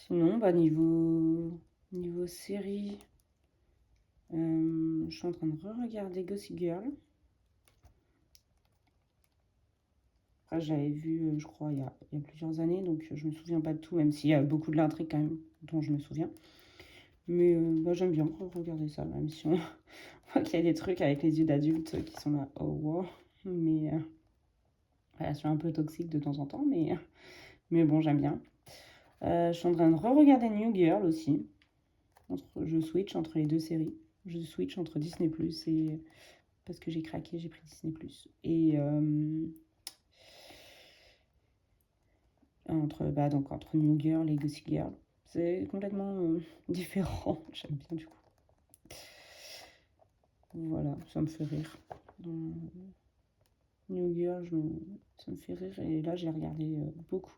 Sinon, bah niveau série, je suis en train de re-regarder Gossip Girl. Après, j'avais vu, je crois, il y a plusieurs années, donc je me souviens pas de tout, même s'il y a beaucoup de l'intrigue quand même dont je me souviens. Mais bah, j'aime bien regarder ça, même si on voit qu'il y a des trucs avec les yeux d'adulte qui sont là, oh wow. Mais voilà, je suis un peu toxique de temps en temps, mais bon, j'aime bien. Je suis en train de re-regarder New Girl aussi. Je switch entre les deux séries. Je switch entre Disney+, et parce que j'ai craqué, j'ai pris Disney+. Et entre New Girl et Gossip Girl. C'est complètement différent. J'aime bien du coup. Voilà, ça me fait rire. Dans New Girl, ça me fait rire. Et là, j'ai regardé beaucoup.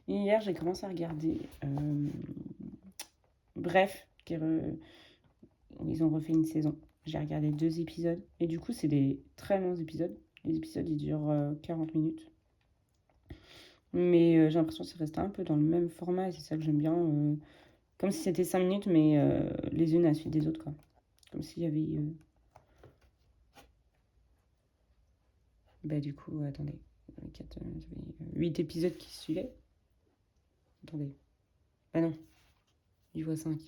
Et hier, j'ai commencé à regarder Bref, ils ont refait une saison. J'ai regardé 2 épisodes. Et du coup, c'est des très longs épisodes. Les épisodes, ils durent 40 minutes. Mais j'ai l'impression que c'est resté un peu dans le même format. Et c'est ça que j'aime bien. Comme si c'était 5 minutes, mais les unes à la suite des autres, quoi. Comme s'il y avait... Bah du coup, attendez. 8 épisodes qui suivaient. Attendez. Ah non. 8 x 5.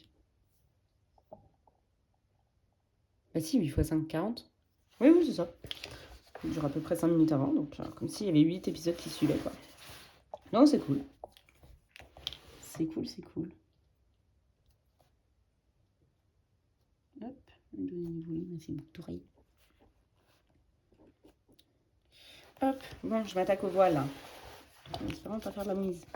Bah si, 8 x 5, 40. Oui, c'est ça. Ça dure à peu près 5 minutes avant. Donc, comme s'il y avait 8 épisodes qui suivaient, quoi. Non, c'est cool. C'est cool. Hop, donnez-vous ces boucles d'oreilles. Hop, bon, je m'attaque au voile, là. En espérant pas faire de la mise.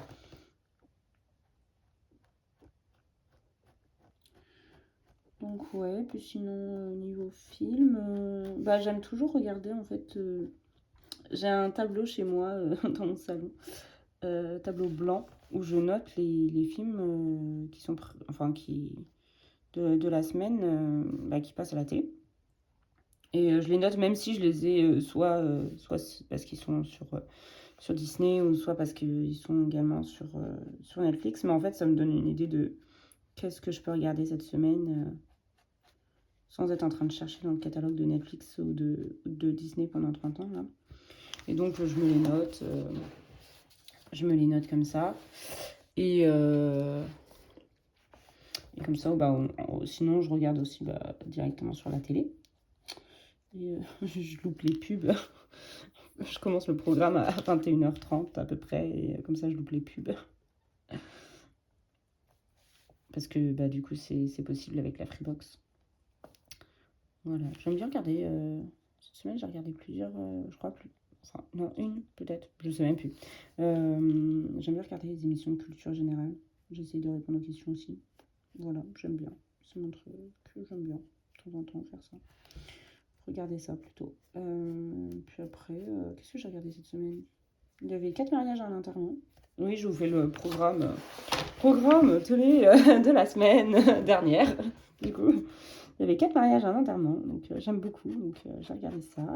Donc ouais, puis sinon, niveau film, bah j'aime toujours regarder, en fait, j'ai un tableau chez moi, dans mon salon, tableau blanc, où je note les films qui sont, de la semaine, bah, qui passent à la télé. Et je les note même si je les ai soit parce qu'ils sont sur Disney ou soit parce qu'ils sont également sur Netflix. Mais en fait, ça me donne une idée de qu'est-ce que je peux regarder cette semaine sans être en train de chercher dans le catalogue de Netflix ou de Disney pendant 30 ans, là. Et donc, je me les note. Je me les note comme ça. Et comme ça, bah, sinon, je regarde aussi directement sur la télé. Et je loupe les pubs. Je commence le programme à 21h30 à peu près. Et comme ça, je loupe les pubs. Parce que bah, du coup, c'est possible avec la Freebox. Voilà, j'aime bien regarder. Cette semaine, j'ai regardé plusieurs, je crois plus. Enfin, non, une peut-être, je sais même plus. J'aime bien regarder les émissions de culture générale. J'essaie de répondre aux questions aussi. Voilà, j'aime bien. C'est mon truc que j'aime bien, de temps en temps, faire ça. Regarder ça plutôt. Puis après, qu'est-ce que j'ai regardé cette semaine? Il y avait 4 mariages à l'enterrement. Oui, je vous fais le programme télé de la semaine dernière. Du coup, il y avait 4 mariages à l'enterrement, donc j'aime beaucoup. Donc j'ai regardé ça.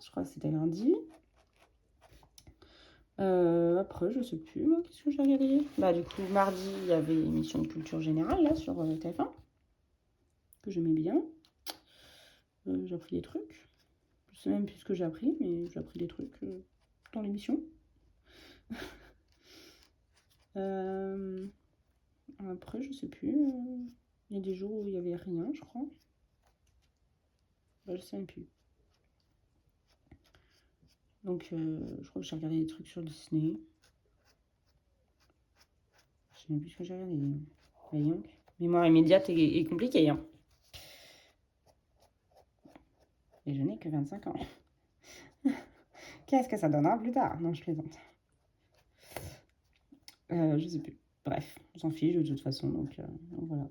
Je crois que c'était lundi. Après, je sais plus, moi, qu'est-ce que j'ai regardé? Bah, du coup, mardi, il y avait émission de culture générale, là, sur TF1. que j'aimais bien. J'ai appris des trucs. Je sais même plus ce que j'ai appris, mais j'ai appris des trucs dans l'émission. Après, je sais plus. Il y a des jours où il n'y avait rien, je crois. Bah, je sais même plus. Donc, je crois que j'ai regardé des trucs sur Disney. Je sais même plus ce que j'ai regardé. Voyons. Mémoire immédiate est compliquée, hein. Et je n'ai que 25 ans. Qu'est-ce que ça donnera plus tard? Non, je plaisante. Je sais plus. Bref, on s'en fiche de toute façon, donc voilà.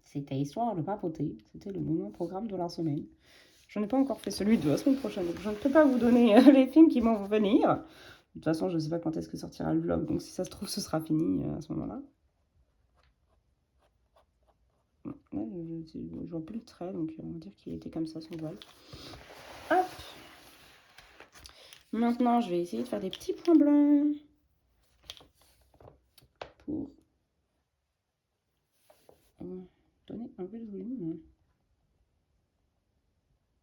C'était histoire de papoter. C'était le moment programme de la semaine. Je n'ai pas encore fait celui de la semaine prochaine, donc je ne peux pas vous donner les films qui vont venir. De toute façon, je ne sais pas quand est-ce que sortira le vlog, donc si ça se trouve, ce sera fini à ce moment-là. Là, je vois plus le trait, donc on va dire qu'il était comme ça, son voile. Hop! Maintenant, je vais essayer de faire des petits points blancs pour donner un peu de volume.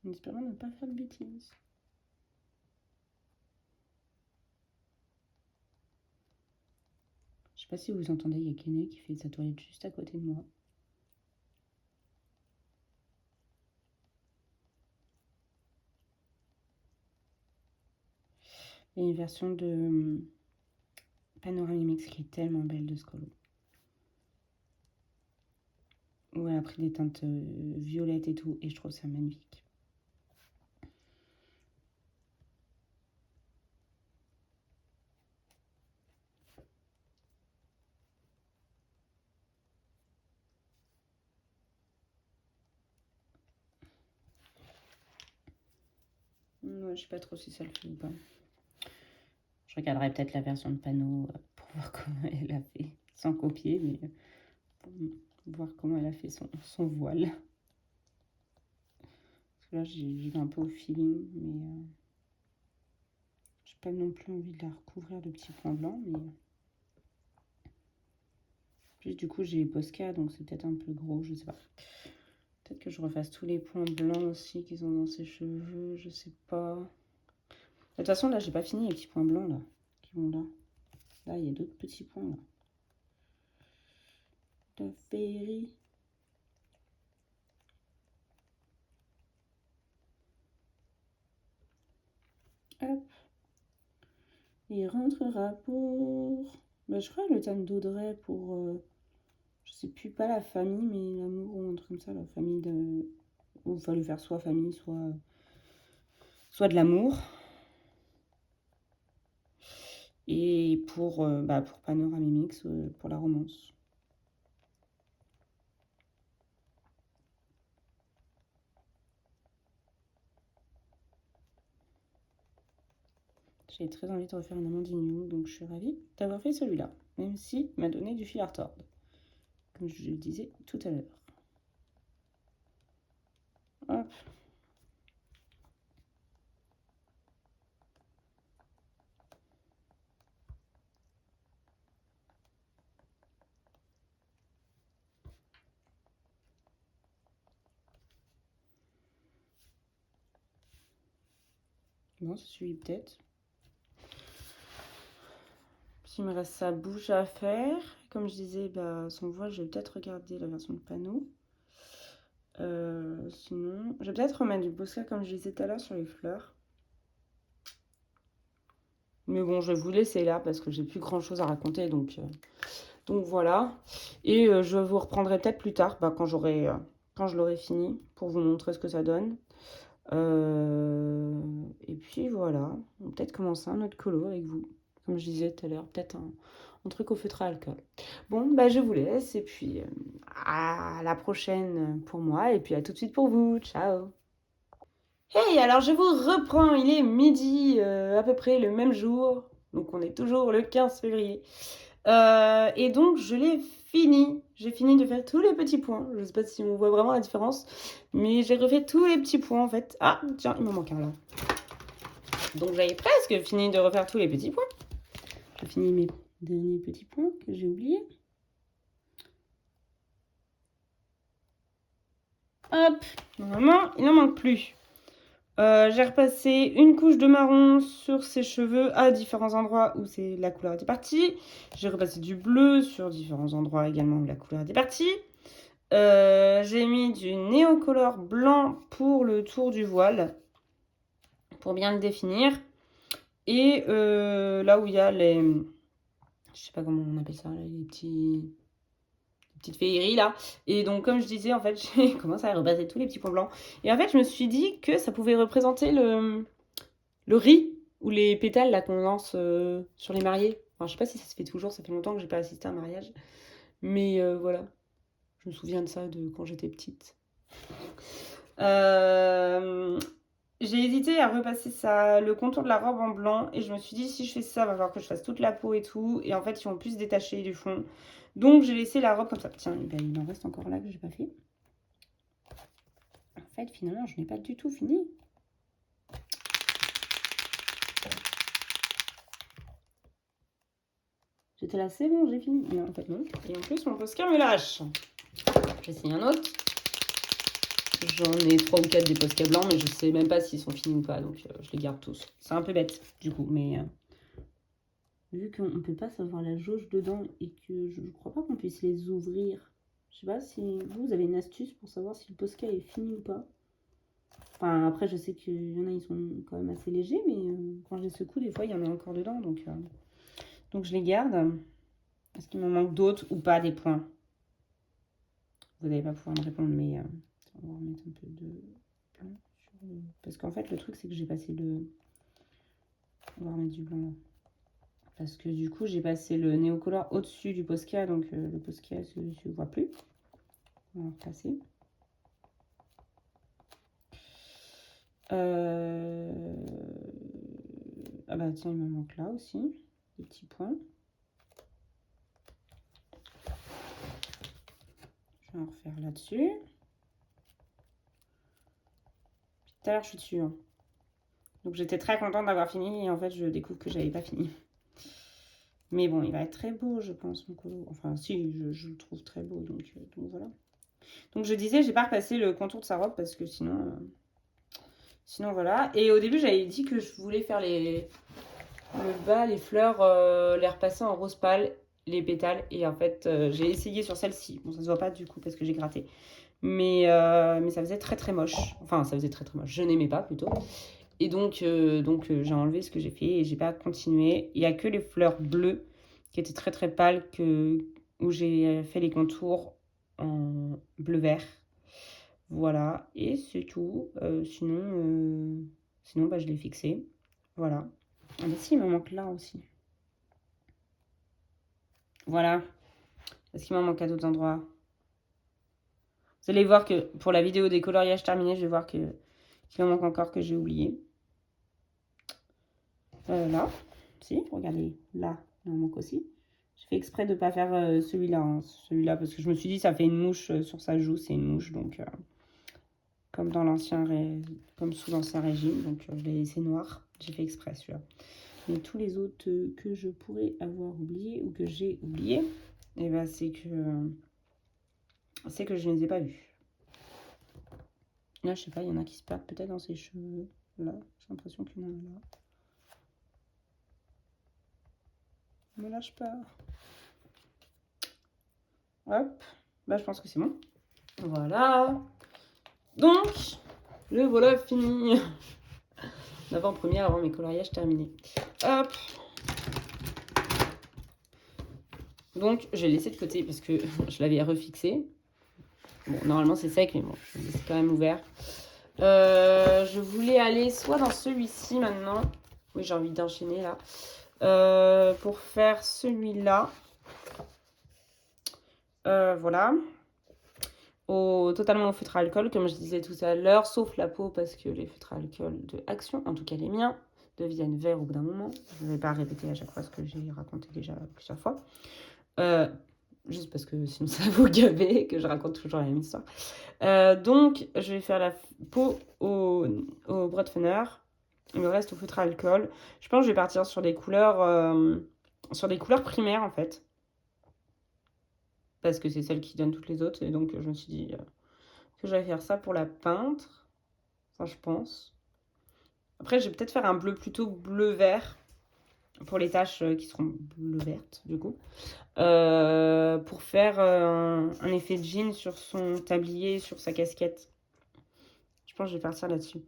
En espérant ne pas faire de bêtises. Je sais pas si vous entendez, il y a Kené qui fait sa toilette juste à côté de moi. Il y a une version de Panoramix qui est tellement belle de Scolo. Où elle a pris des teintes violettes et tout, et je trouve ça magnifique. Ouais, je sais pas trop si ça le fait ou pas. Je regarderai peut-être la version de panneau pour voir comment elle a fait, sans copier, mais pour voir comment elle a fait son voile. Parce que là, j'y vais un peu au feeling, mais j'ai pas non plus envie de la recouvrir de petits points blancs, mais puis du coup j'ai Posca, donc c'est peut-être un peu gros, je sais pas. Peut-être que je refasse tous les points blancs aussi qu'ils ont dans ses cheveux, je sais pas. De toute façon, là, j'ai pas fini les petits points blancs, là, qui vont là. Là, il y a d'autres petits points, là. De Ferry. Hop. Il rentrera pour... Bah, je crois le thème d'Audrey pour... je sais plus, pas la famille, mais l'amour ou un truc comme ça, la famille de... Ou il fallait faire soit famille, soit de l'amour. Et pour Panoramix, pour la romance. J'ai très envie de refaire un Amandine, donc je suis ravie d'avoir fait celui-là, même s'il m'a donné du fil à retordre, comme je le disais tout à l'heure. Hop. Bon, ça suffit peut-être. S'il me reste sa bouche à faire, comme je disais, son voile, je vais peut-être regarder la version de panneau. Sinon, je vais peut-être remettre du Posca comme je disais tout à l'heure sur les fleurs. Mais bon, je vais vous laisser là parce que j'ai plus grand chose à raconter, donc voilà. Et je vous reprendrai peut-être plus tard, quand je l'aurai fini, pour vous montrer ce que ça donne. Et puis voilà, on va peut-être commencer un autre colo avec vous, comme je disais tout à l'heure, peut-être un truc au feutre à alcool. Bon, je vous laisse et puis à la prochaine pour moi et puis à tout de suite pour vous. Ciao. Hey, alors je vous reprends, il est midi, à peu près le même jour, donc on est toujours le 15 février. Et donc je l'ai fini, j'ai fini de faire tous les petits points, je sais pas si on voit vraiment la différence, mais j'ai refait tous les petits points en fait. Ah tiens, il m'en manque un là. Donc j'avais presque fini de refaire tous les petits points. J'ai fini mes derniers petits points que j'ai oubliés. Hop, normalement, il n'en manque plus. J'ai repassé une couche de marron sur ses cheveux à différents endroits où la couleur était partie. J'ai repassé du bleu sur différents endroits également où la couleur était partie. J'ai mis du néocolor blanc pour le tour du voile, pour bien le définir. Et là où il y a les... Je sais pas comment on appelle ça, là, les petites féeries là. Et donc comme je disais, en fait, j'ai commencé à repasser tous les petits points blancs. Et en fait, je me suis dit que ça pouvait représenter le riz ou les pétales là qu'on lance sur les mariés. Enfin, je sais pas si ça se fait toujours, ça fait longtemps que j'ai pas assisté à un mariage. Mais voilà, je me souviens de ça de quand j'étais petite. J'ai hésité à repasser le contour de la robe en blanc et je me suis dit si je fais ça, va falloir que je fasse toute la peau et tout. Et en fait, ils vont plus se détacher du fond. Donc, j'ai laissé la robe comme ça. Tiens, ben, il en reste encore là que j'ai pas fait. En fait, finalement, je n'ai pas du tout fini. J'étais là, c'est bon, j'ai fini. Mais en fait, non. Et en plus, mon Posca me lâche. J'essaye un autre. J'en ai 3 ou 4 des Posca blancs, mais je sais même pas s'ils sont finis ou pas. Donc, je les garde tous. C'est un peu bête, du coup. Mais vu qu'on ne peut pas savoir la jauge dedans et que je ne crois pas qu'on puisse les ouvrir. Je sais pas si vous avez une astuce pour savoir si le Posca est fini ou pas. Enfin, après, je sais qu'il y en a, ils sont quand même assez légers, mais quand je les secoue, des fois, il y en a encore dedans. Donc je les garde. Est-ce qu'il m'en manque d'autres ou pas des points? Vous n'allez pas pouvoir me répondre, mais on va remettre un peu de blanc sur le... Parce qu'en fait, le truc, c'est que j'ai passé le... On va remettre du blanc là. Parce que du coup, j'ai passé le néocolor au-dessus du Posca, donc le Posca ne se voit plus. On va repasser. Ah bah tiens, il me manque là aussi, des petits points. Je vais en refaire là-dessus. Tout à l'heure, je suis dessus. Hein. Donc j'étais très contente d'avoir fini et en fait, je découvre que j'avais pas fini. Mais bon, il va être très beau, je pense, mon colo. Enfin, si, je le trouve très beau, donc voilà. Donc je disais, j'ai pas repassé le contour de sa robe parce que sinon... Sinon, voilà. Et au début, j'avais dit que je voulais faire le bas, les fleurs, les repasser en rose pâle, les pétales. Et en fait, j'ai essayé sur celle-ci. Bon, ça se voit pas du coup parce que j'ai gratté. Mais ça faisait très très moche. Enfin, ça faisait très très moche. Je n'aimais pas plutôt. Et donc j'ai enlevé ce que j'ai fait et j'ai pas continué. Il y a que les fleurs bleues qui étaient très très pâles où j'ai fait les contours en bleu-vert. Voilà, et c'est tout. Sinon bah, je l'ai fixé. Voilà. Ah bah si, il me manque là aussi. Voilà. Est-ce qu'il m'en manque à d'autres endroits? Vous allez voir que pour la vidéo des coloriages terminés, je vais voir qu'il en manque encore que j'ai oublié. Là, si, regardez, là, il en manque aussi. J'ai fait exprès de ne pas faire celui-là, hein, celui-là, parce que je me suis dit, ça fait une mouche sur sa joue, c'est une mouche, donc comme sous l'ancien régime, donc je l'ai laissé noir. J'ai fait exprès celui-là. Mais tous les autres que je pourrais avoir oubliés ou que j'ai oubliés, et ben c'est que je ne les ai pas vus. Là, je sais pas, il y en a qui se perdent peut-être dans ses cheveux. Là, j'ai l'impression qu'il y en a là. Me lâche pas. Hop, bah je pense que c'est bon. Voilà. Donc, le voilà fini. L'avant-première avant mes coloriages terminés. Hop. Donc, j'ai laissé de côté parce que je l'avais refixé. Bon, normalement c'est sec, mais bon, c'est quand même ouvert. Je voulais aller soit dans celui-ci maintenant. Oui, j'ai envie d'enchaîner là. Pour faire celui-là. Voilà. Totalement au feutre à alcool, comme je disais tout à l'heure, sauf la peau, parce que les feutres à alcool de Action, en tout cas les miens, deviennent verts au bout d'un moment. Je ne vais pas répéter à chaque fois ce que j'ai raconté déjà plusieurs fois. Juste parce que sinon ça va vous gaver, que je raconte toujours la même histoire. Donc, je vais faire la peau au Broadfenner, le reste au feutre à alcool. Je pense que je vais partir sur des couleurs primaires, en fait. Parce que c'est celle qui donne toutes les autres. Et donc, je me suis dit que que je vais faire ça pour la peintre. Enfin, je pense. Après, je vais peut-être faire un bleu plutôt bleu-vert pour les taches qui seront bleu-vertes, du coup. Pour faire un effet jean sur son tablier, sur sa casquette. Je pense que je vais partir là-dessus.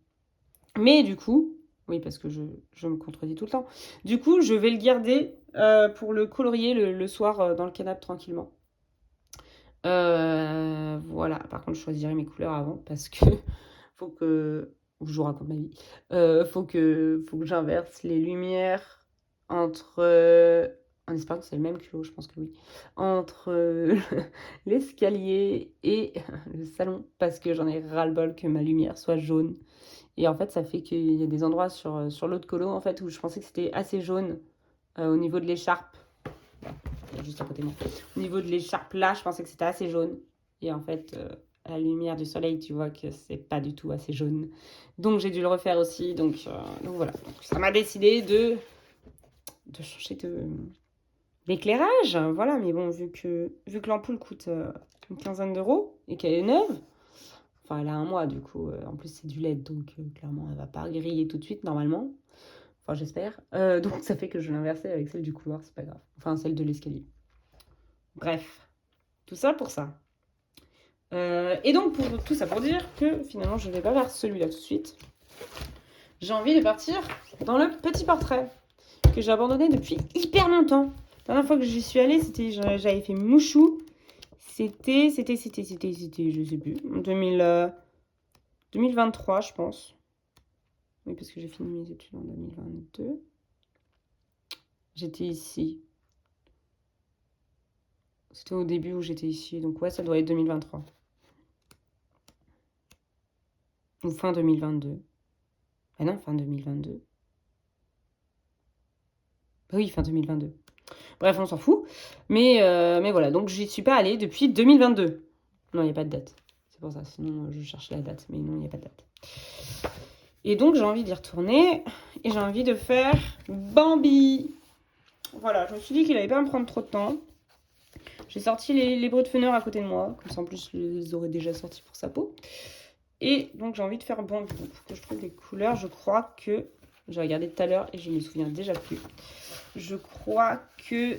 Mais du coup, oui, parce que je me contredis tout le temps. Du coup, je vais le garder pour le colorier le soir dans le canapé tranquillement. Voilà. Par contre, je choisirai mes couleurs avant parce que faut que... Je vous raconte ma vie. Faut que j'inverse les lumières entre... en espérant que c'est le même culot, je pense que oui. Entre l'escalier et le salon. Parce que j'en ai ras-le-bol que ma lumière soit jaune. Et en fait, ça fait qu'il y a des endroits sur l'autre colo, en fait, où je pensais que c'était assez jaune au niveau de l'écharpe. Juste à côté de moi. Au niveau de l'écharpe, là, je pensais que c'était assez jaune. Et en fait, à la lumière du soleil, tu vois que c'est pas du tout assez jaune. Donc, j'ai dû le refaire aussi. Donc voilà. Donc, ça m'a décidé de changer d'éclairage. Voilà, mais bon, vu que l'ampoule coûte une quinzaine d'euros et qu'elle est neuve, enfin, elle a un mois, du coup. En plus, c'est du LED, donc clairement, elle va pas griller tout de suite, normalement. Enfin, j'espère. Donc, ça fait que je l'ai inversée avec celle du couloir, c'est pas grave. Enfin, celle de l'escalier. Bref. Tout ça pour ça. Et donc, pour tout ça pour dire que, finalement, je ne vais pas faire celui-là tout de suite. J'ai envie de partir dans le petit portrait que j'ai abandonné depuis hyper longtemps. La dernière fois que j'y suis allée, j'avais fait Mouchou. C'était, je sais plus, en 2023, je pense. Oui, parce que j'ai fini mes études en 2022. J'étais ici. C'était au début où j'étais ici. Donc ouais, ça doit être 2023. Ou fin 2022. Ah non, fin 2022. Bah oui, fin 2022. Bref, on s'en fout. Mais voilà, donc j'y suis pas allée depuis 2022. Non, il n'y a pas de date. C'est pour ça, sinon je cherche la date. Mais non, il n'y a pas de date. Et donc j'ai envie d'y retourner. Et j'ai envie de faire Bambi. Voilà, je me suis dit qu'il n'allait pas me prendre trop de temps. J'ai sorti les bruits de fenêtre à côté de moi. Comme ça, en plus, je les aurais déjà sortis pour sa peau. Et donc j'ai envie de faire Bambi. Donc, faut que je trouve des couleurs. Je crois que... J'ai regardé tout à l'heure et je me souviens déjà plus. Je crois que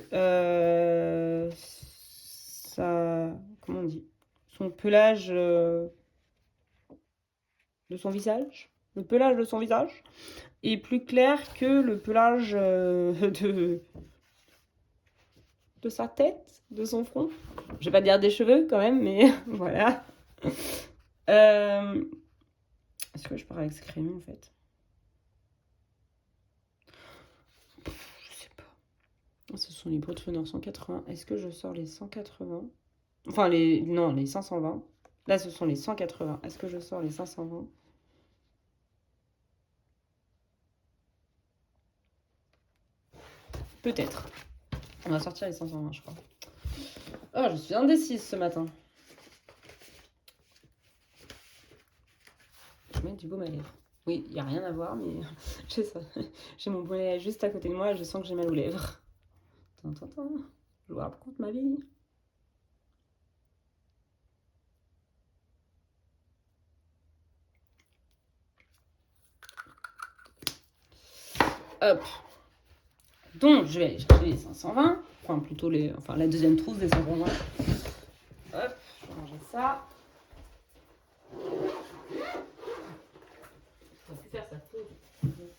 ça... Comment on dit? Son pelage de son visage. Le pelage de son visage est plus clair que le pelage de sa tête, de son front. Je vais pas dire des cheveux quand même, mais voilà. Est-ce que je pars avec ce crayon en fait? Je sais pas. Ce sont les bruits de fenêtre 180. Est-ce que je sors les 180? Enfin, non, les 520. Là, ce sont les 180. Est-ce que je sors les 520? Peut-être. On va sortir les 520, je crois. Oh, je suis indécise ce matin. Je vais mettre du baume à lèvres. Oui, il n'y a rien à voir, mais j'ai ça. J'ai mon bonnet juste à côté de moi et je sens que j'ai mal aux lèvres. Je vous raconte ma vie. Hop. Donc, je vais aller chercher les 520. Enfin, plutôt la deuxième trousse des 520. Hop, je vais ranger ça. On va plus faire ça. Bref.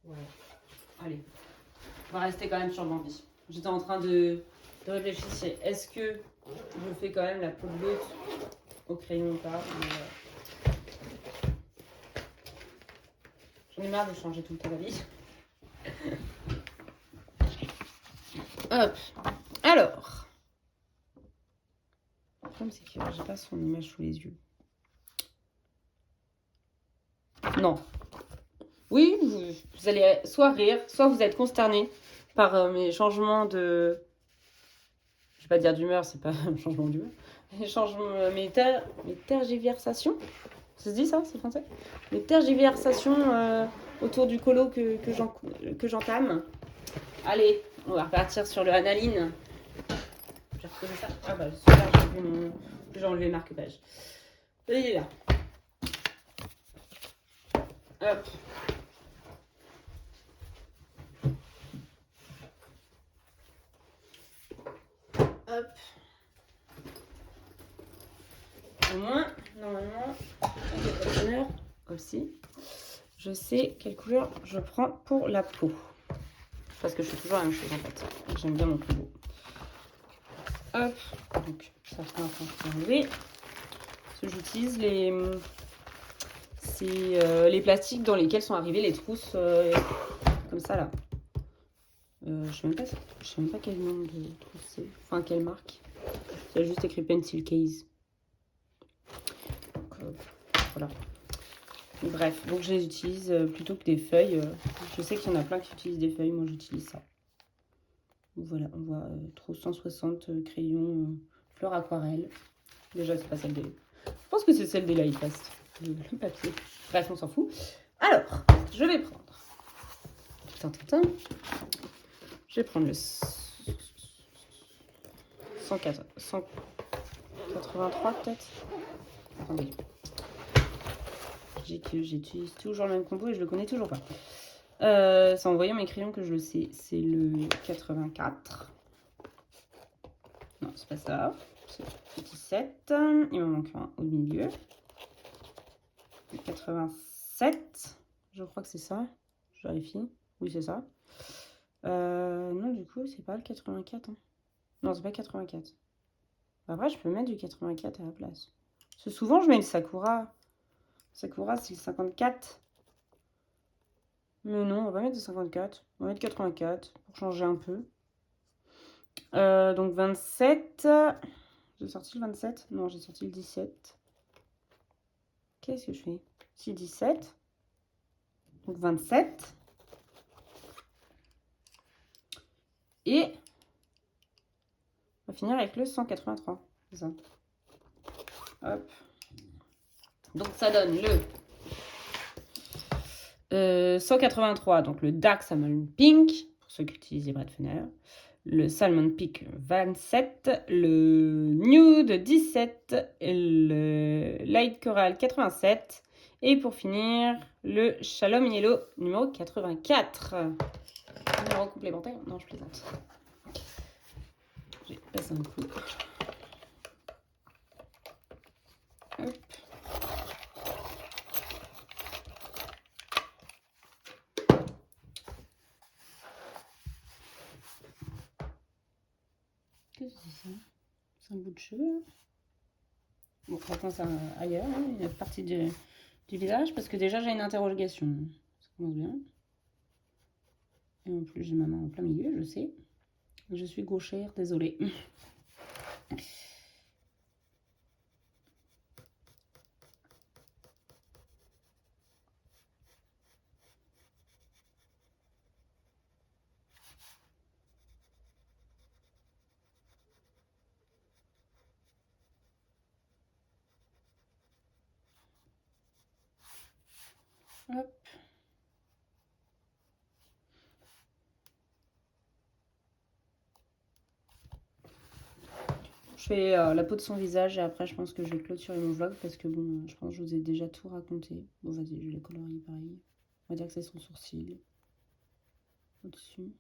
Ouais. Allez. On va rester quand même sur Bambi. J'étais en train de réfléchir. Est-ce que je fais quand même la peau de l'autre au crayon ou pas? J'en ai marre de changer tout le temps la vie. Hop. Alors. Le problème, c'est que j'ai pas son image sous les yeux. Non. Oui, vous allez soit rire, soit vous êtes consterné par mes changements de... Je vais pas dire d'humeur, c'est pas un changement d'humeur. Mes tergiversations. Ça se dit ça, c'est français? Les tergiversations autour du colo que j'entame. Allez, On va repartir sur le analine. J'ai retrouvé ça. Ah bah super, j'ai enlevé le marque-page. Il est là. Hop. Hop. Au moins, normalement, aussi, je sais quelle couleur je prends pour la peau. Parce que je fais toujours la même chose en fait. J'aime bien mon plus beau. Hop. Donc, ça fait un temps que enlever. Parce que j'utilise les plastiques dans lesquels sont arrivées les trousses comme ça là. Je sais même pas quel nom de trousse c'est. Enfin, quelle marque. Il y a juste écrit Pencil Case. Donc, voilà. Bref, donc je les utilise plutôt que des feuilles. Je sais qu'il y en a plein qui utilisent des feuilles, moi j'utilise ça. Donc voilà, on voit trop 160 crayons fleurs aquarelle. Déjà, c'est pas celle des. Je pense que c'est celle des Light Fast, le papier. Bref, on s'en fout. Alors, je vais prendre. Je vais prendre le 183 peut-être. Attendez. J'utilise toujours le même combo et je le connais toujours pas. C'est en voyant mes crayons que je le sais. C'est le 84. Non, c'est pas ça. C'est le 17. Il m'en manque un au milieu. Le 87. Je crois que c'est ça. Je vérifie. Oui, c'est ça. Non, du coup, c'est pas le 84. Hein. Non, c'est pas 84. Après, je peux mettre du 84 à la place. Parce que souvent, je mets le Sakura. Sakura, c'est le 54. Mais non, on va pas mettre le 54. On va mettre 84 pour changer un peu. Donc 27. J'ai sorti le 27. Non, j'ai sorti le 17. Qu'est-ce que je fais? Si, 17. Donc 27. Et on va finir avec le 183. C'est ça. Hop. Donc ça donne le 183. Donc le Dark Salmon Pink, pour ceux qui utilisent les Bradfener. Le Salmon Peak 27. Le Nude 17. Le Light Coral 87. Et pour finir, le Shalom Yellow numéro 84. Numéro complémentaire? Non, je plaisante. J'ai passé un coup. Hop. Qu'est-ce que c'est ça? C'est un bout de cheveux. Bon, maintenant c'est ailleurs, hein, une autre partie du visage, parce que déjà j'ai une interrogation. Ça commence bien. Et en plus j'ai ma main en plein milieu, je sais. Je suis gauchère, désolée. Hop. Je fais la peau de son visage et après je pense que je vais clôturer mon vlog parce que bon, je pense que je vous ai déjà tout raconté. Bon, vas-y, je vais les colorier pareil. On va dire que c'est son sourcil. Au-dessus.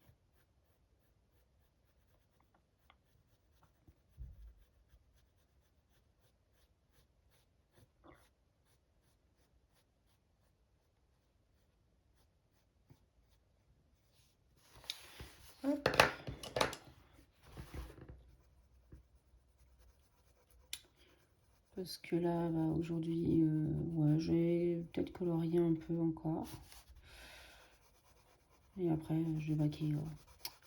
Hop. Parce que là, bah, aujourd'hui, ouais, je vais peut-être colorier un peu encore. Et après, je vais vaquer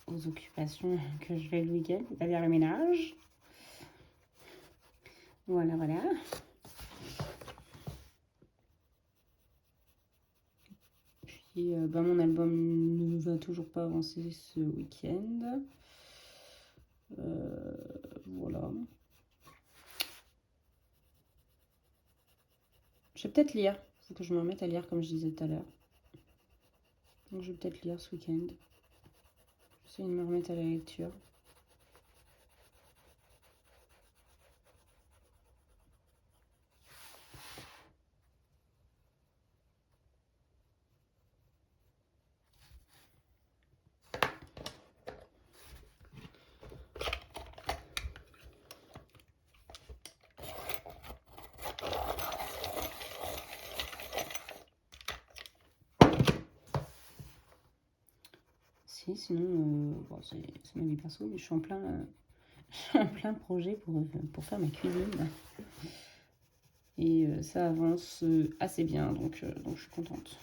aux occupations que je fais le week-end, c'est-à-dire le ménage. Voilà, voilà. Puis, bah, mon album ne va toujours pas avancer ce week-end. Voilà. Je vais peut-être lire. Il faut que je me remette à lire comme je disais tout à l'heure. Donc je vais peut-être lire ce week-end. Je J'essaie de me remettre à la lecture. Sinon, bon, c'est ma vie perso, mais je suis en plein, je suis en plein projet pour faire ma cuisine. Et ça avance assez bien, donc je suis contente.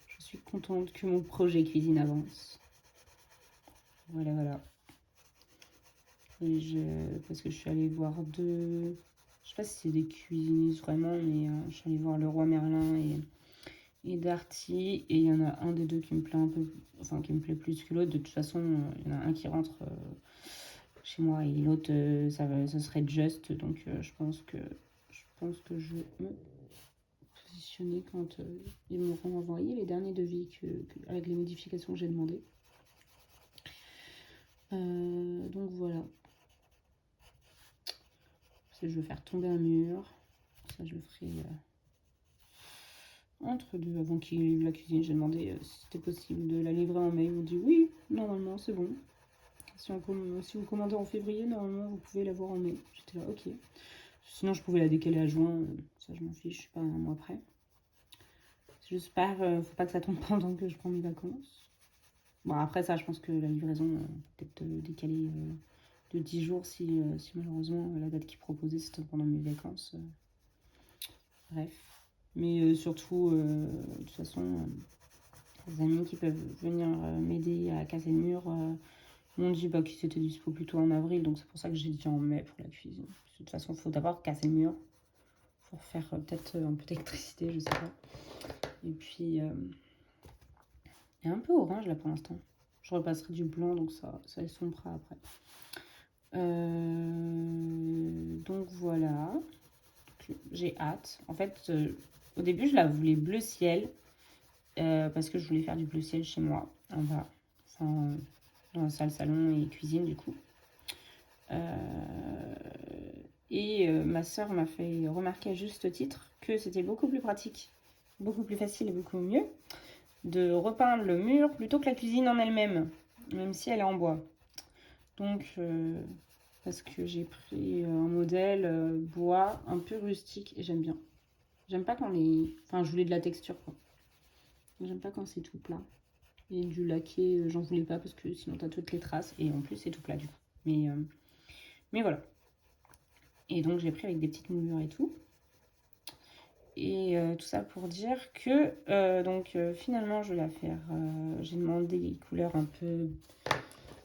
Je suis contente que mon projet cuisine avance. Voilà, voilà. Et parce que je suis allée voir deux... Je sais pas si c'est des cuisinistes vraiment, mais je suis allée voir Leroy Merlin et Darty. Et il y en a un des deux qui me plaît un peu, enfin qui me plaît plus que l'autre. De toute façon, il y en a un qui rentre chez moi et l'autre, ça serait Just. Donc je pense que je vais me positionner quand ils m'auront envoyé les derniers devis avec les modifications que j'ai demandées. Donc voilà. Je veux faire tomber un mur. Ça, je le ferai entre deux, avant qu'il livre la cuisine. J'ai demandé si c'était possible de la livrer en mai. Ils m'ont dit oui, normalement, c'est bon. Si vous commandez en février, normalement, vous pouvez l'avoir en mai. J'étais là, ok. Sinon, je pouvais la décaler à juin. Ça, je m'en fiche, je suis pas un mois près. J'espère, faut pas que ça tombe pendant que je prends mes vacances. Bon, après ça, je pense que la livraison peut-être décalée de 10 jours si malheureusement la date qu'ils proposaient c'était pendant mes vacances. Bref. Mais surtout, de toute façon, les amis qui peuvent venir m'aider à casser le mur m'ont dit qu'ils étaient dispo plutôt en avril, donc c'est pour ça que j'ai dit en mai pour la cuisine. De toute façon, il faut d'abord casser le mur pour faire peut-être un peu d'électricité, je sais pas. Et puis, il est un peu orange là pour l'instant. Je repasserai du blanc, donc ça essombra après. Donc voilà. J'ai hâte. En fait, au début, je la voulais bleu ciel. Parce que je voulais faire du bleu ciel chez moi. En bas. Enfin, dans la salle, salon et cuisine, du coup. Ma soeur m'a fait remarquer à juste titre que c'était beaucoup plus pratique, beaucoup plus facile et beaucoup mieux de repeindre le mur plutôt que la cuisine en elle-même, même si elle est en bois. Donc, parce que j'ai pris un modèle bois un peu rustique et j'aime bien. J'aime pas quand les... Enfin, je voulais de la texture, quoi. J'aime pas quand c'est tout plat. Et du laqué, j'en voulais pas parce que sinon t'as toutes les traces. Et en plus, c'est tout plat, du coup. Mais voilà. Et donc, j'ai pris avec des petites moulures et tout. Et tout ça pour dire que finalement je vais la faire. J'ai demandé des couleurs un peu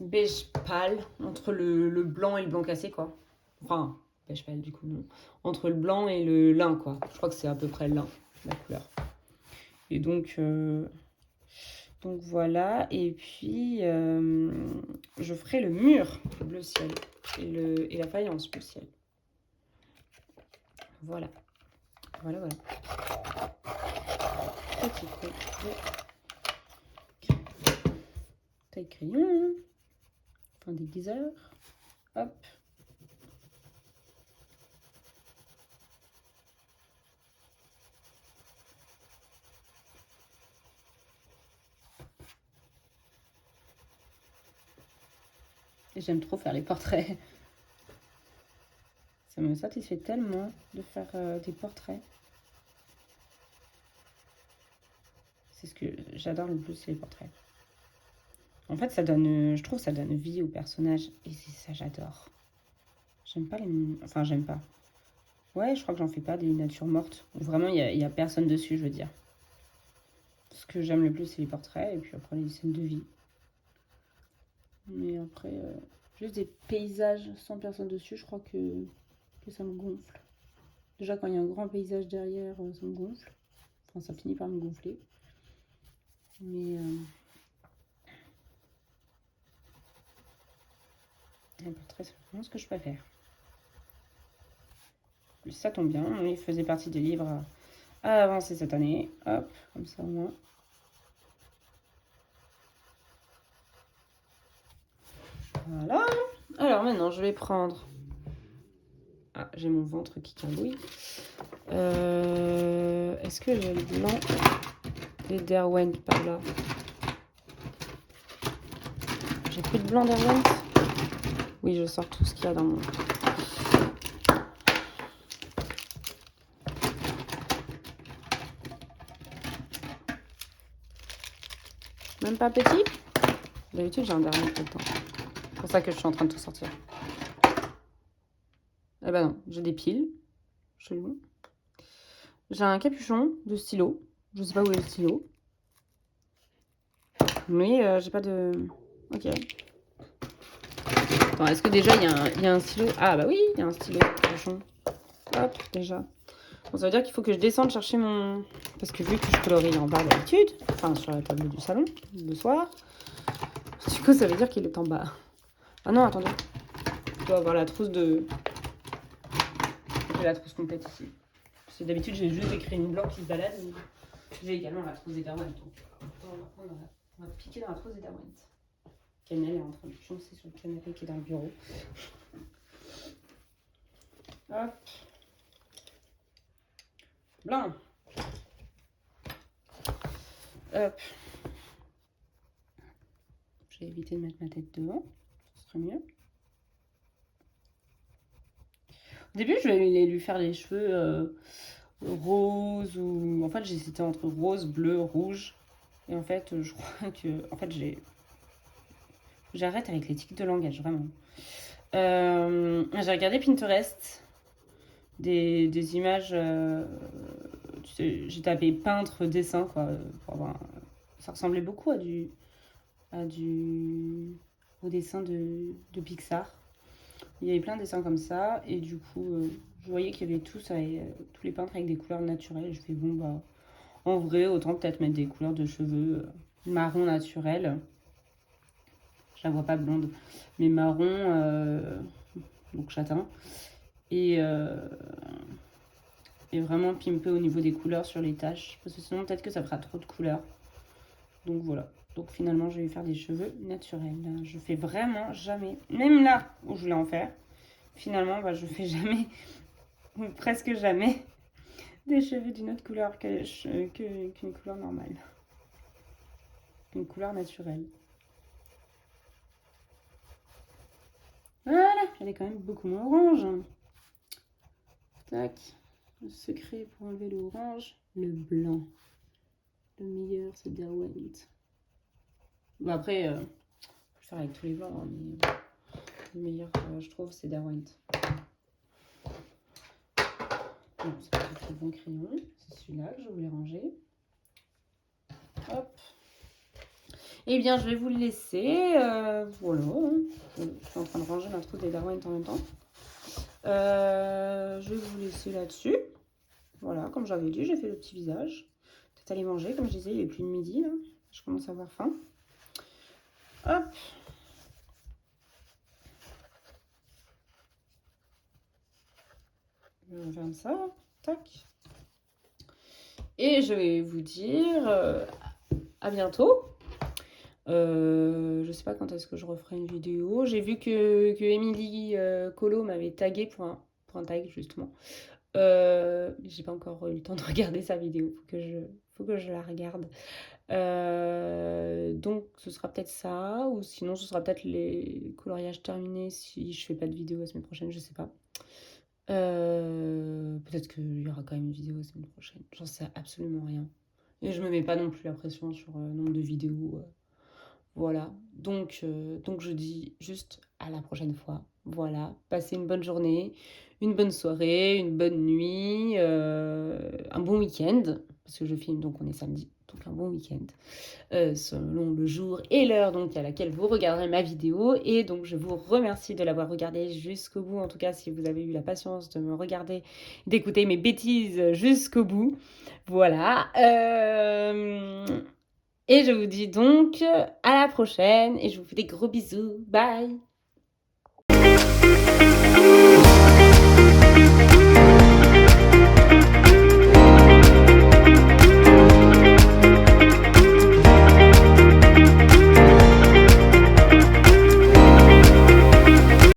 beige pâle entre le blanc et le blanc cassé, quoi. Enfin, beige pâle du coup, non. Entre le blanc et le lin, quoi. Je crois que c'est à peu près le lin, la couleur. Et donc voilà. Et puis je ferai le mur bleu ciel et la faïence bleu ciel. Voilà. Voilà. Petit peu de taille crayon, enfin déguiseur, hop. Et j'aime trop faire les portraits. Ça me satisfait tellement de faire des portraits. C'est ce que j'adore le plus, c'est les portraits. En fait, ça donne, je trouve, ça donne vie au personnage. Et c'est ça, j'adore. J'aime pas les... Enfin, j'aime pas. Ouais, je crois que j'en fais pas des natures mortes. Vraiment, il y a personne dessus, je veux dire. Ce que j'aime le plus, c'est les portraits. Et puis après, les scènes de vie. Mais après, juste des paysages sans personne dessus, je crois que ça me gonfle. Déjà, quand il y a un grand paysage derrière, ça me gonfle. Enfin, ça finit par me gonfler. Mais un portrait, c'est vraiment ce que je préfère. Ça tombe bien, il faisait partie des livres à avancer cette année. Hop, comme ça au moins. Voilà. Alors maintenant, je vais prendre... Ah, j'ai mon ventre qui carbouille. Est-ce que j'ai le blanc des Derwent par là? J'ai pris le blanc Derwent. Oui, je sors tout ce qu'il y a dans mon... Même pas petit? D'habitude, j'ai un Derwent tout le temps. C'est pour ça que je suis en train de tout sortir. Eh ben non, j'ai des piles. Chelou. J'ai un capuchon de stylo. Je sais pas où est le stylo. Mais j'ai pas de... Ok. Attends, est-ce que déjà il y a un stylo? Ah bah oui, il y a un stylo capuchon. Hop, déjà. Bon, ça veut dire qu'il faut que je descende chercher mon... Parce que vu que je colorie en bas d'habitude, enfin sur la table du salon, le soir, du coup ça veut dire qu'il est en bas. Ah non, attendez. Je dois avoir la trousse de... J'ai la trousse complète ici. Parce que d'habitude j'ai juste des crayons blancs qui se baladent. Mais j'ai également la trousse des Derwent. Donc on va piquer dans la trousse des Derwent. Cannelle est en train de pioncer sur le canapé qui est dans le bureau. Hop. Blanc. Hop. J'ai évité de mettre ma tête devant. Ce serait mieux. Au début, je vais lui faire les cheveux roses ou... En fait, j'hésitais entre rose, bleu, rouge. Et en fait, je crois que... En fait, j'arrête avec les tics de langage, vraiment. J'ai regardé Pinterest. Des images... tu sais, j'ai tapé peintre, dessin, quoi. Pour avoir... Ça ressemblait beaucoup au dessin de Pixar. Il y avait plein de dessins comme ça, et du coup, je voyais qu'il y avait tous les peintres avec des couleurs naturelles. Je fais bon, bah, en vrai, autant peut-être mettre des couleurs de cheveux marron naturelles. Je la vois pas blonde, mais marron, donc châtain. Et vraiment pimper au niveau des couleurs sur les taches, parce que sinon, peut-être que ça fera trop de couleurs. Donc voilà. Donc finalement, je vais lui faire des cheveux naturels. Je fais vraiment jamais, même là où je voulais en faire, finalement, bah, je fais jamais, ou presque jamais, des cheveux d'une autre couleur qu'une couleur normale. Une couleur naturelle. Voilà, elle est quand même beaucoup moins orange. Tac. Le secret pour enlever l'orange, le blanc. Le meilleur, c'est Derwent. Bon, après, je vais faire avec tous les blancs, hein, mais le meilleur, je trouve, c'est Derwent. Bon, c'est pas le bon crayon, c'est celui-là que je voulais ranger. Hop. Eh bien, je vais vous le laisser. Voilà. Je suis en train de ranger ma trousse des Derwent en même temps. Je vais vous laisser là-dessus. Voilà, comme j'avais dit, j'ai fait le petit visage. Peut-être aller manger, comme je disais, il est plus de midi, là. Je commence à avoir faim. Hop. Je referme ça. Tac. Et je vais vous dire à bientôt. Je sais pas quand est-ce que je referai une vidéo. J'ai vu que Émilie Colo m'avait tagué pour un tag, justement. J'ai pas encore eu le temps de regarder sa vidéo. Faut que je la regarde. Donc ce sera peut-être ça, ou sinon ce sera peut-être les coloriages terminés si je fais pas de vidéo la semaine prochaine, je sais pas. Peut-être qu'il y aura quand même une vidéo la semaine prochaine, j'en sais absolument rien. Et je me mets pas non plus la pression sur le nombre de vidéos. Voilà, donc je dis juste à la prochaine fois. Voilà, passez une bonne journée, une bonne soirée, une bonne nuit, un bon week-end, parce que je filme, donc on est samedi, donc un bon week-end, selon le jour et l'heure donc à laquelle vous regarderez ma vidéo. Et donc je vous remercie de l'avoir regardé jusqu'au bout, en tout cas si vous avez eu la patience de me regarder, d'écouter mes bêtises jusqu'au bout. Voilà. Et je vous dis donc à la prochaine et je vous fais des gros bisous. Bye!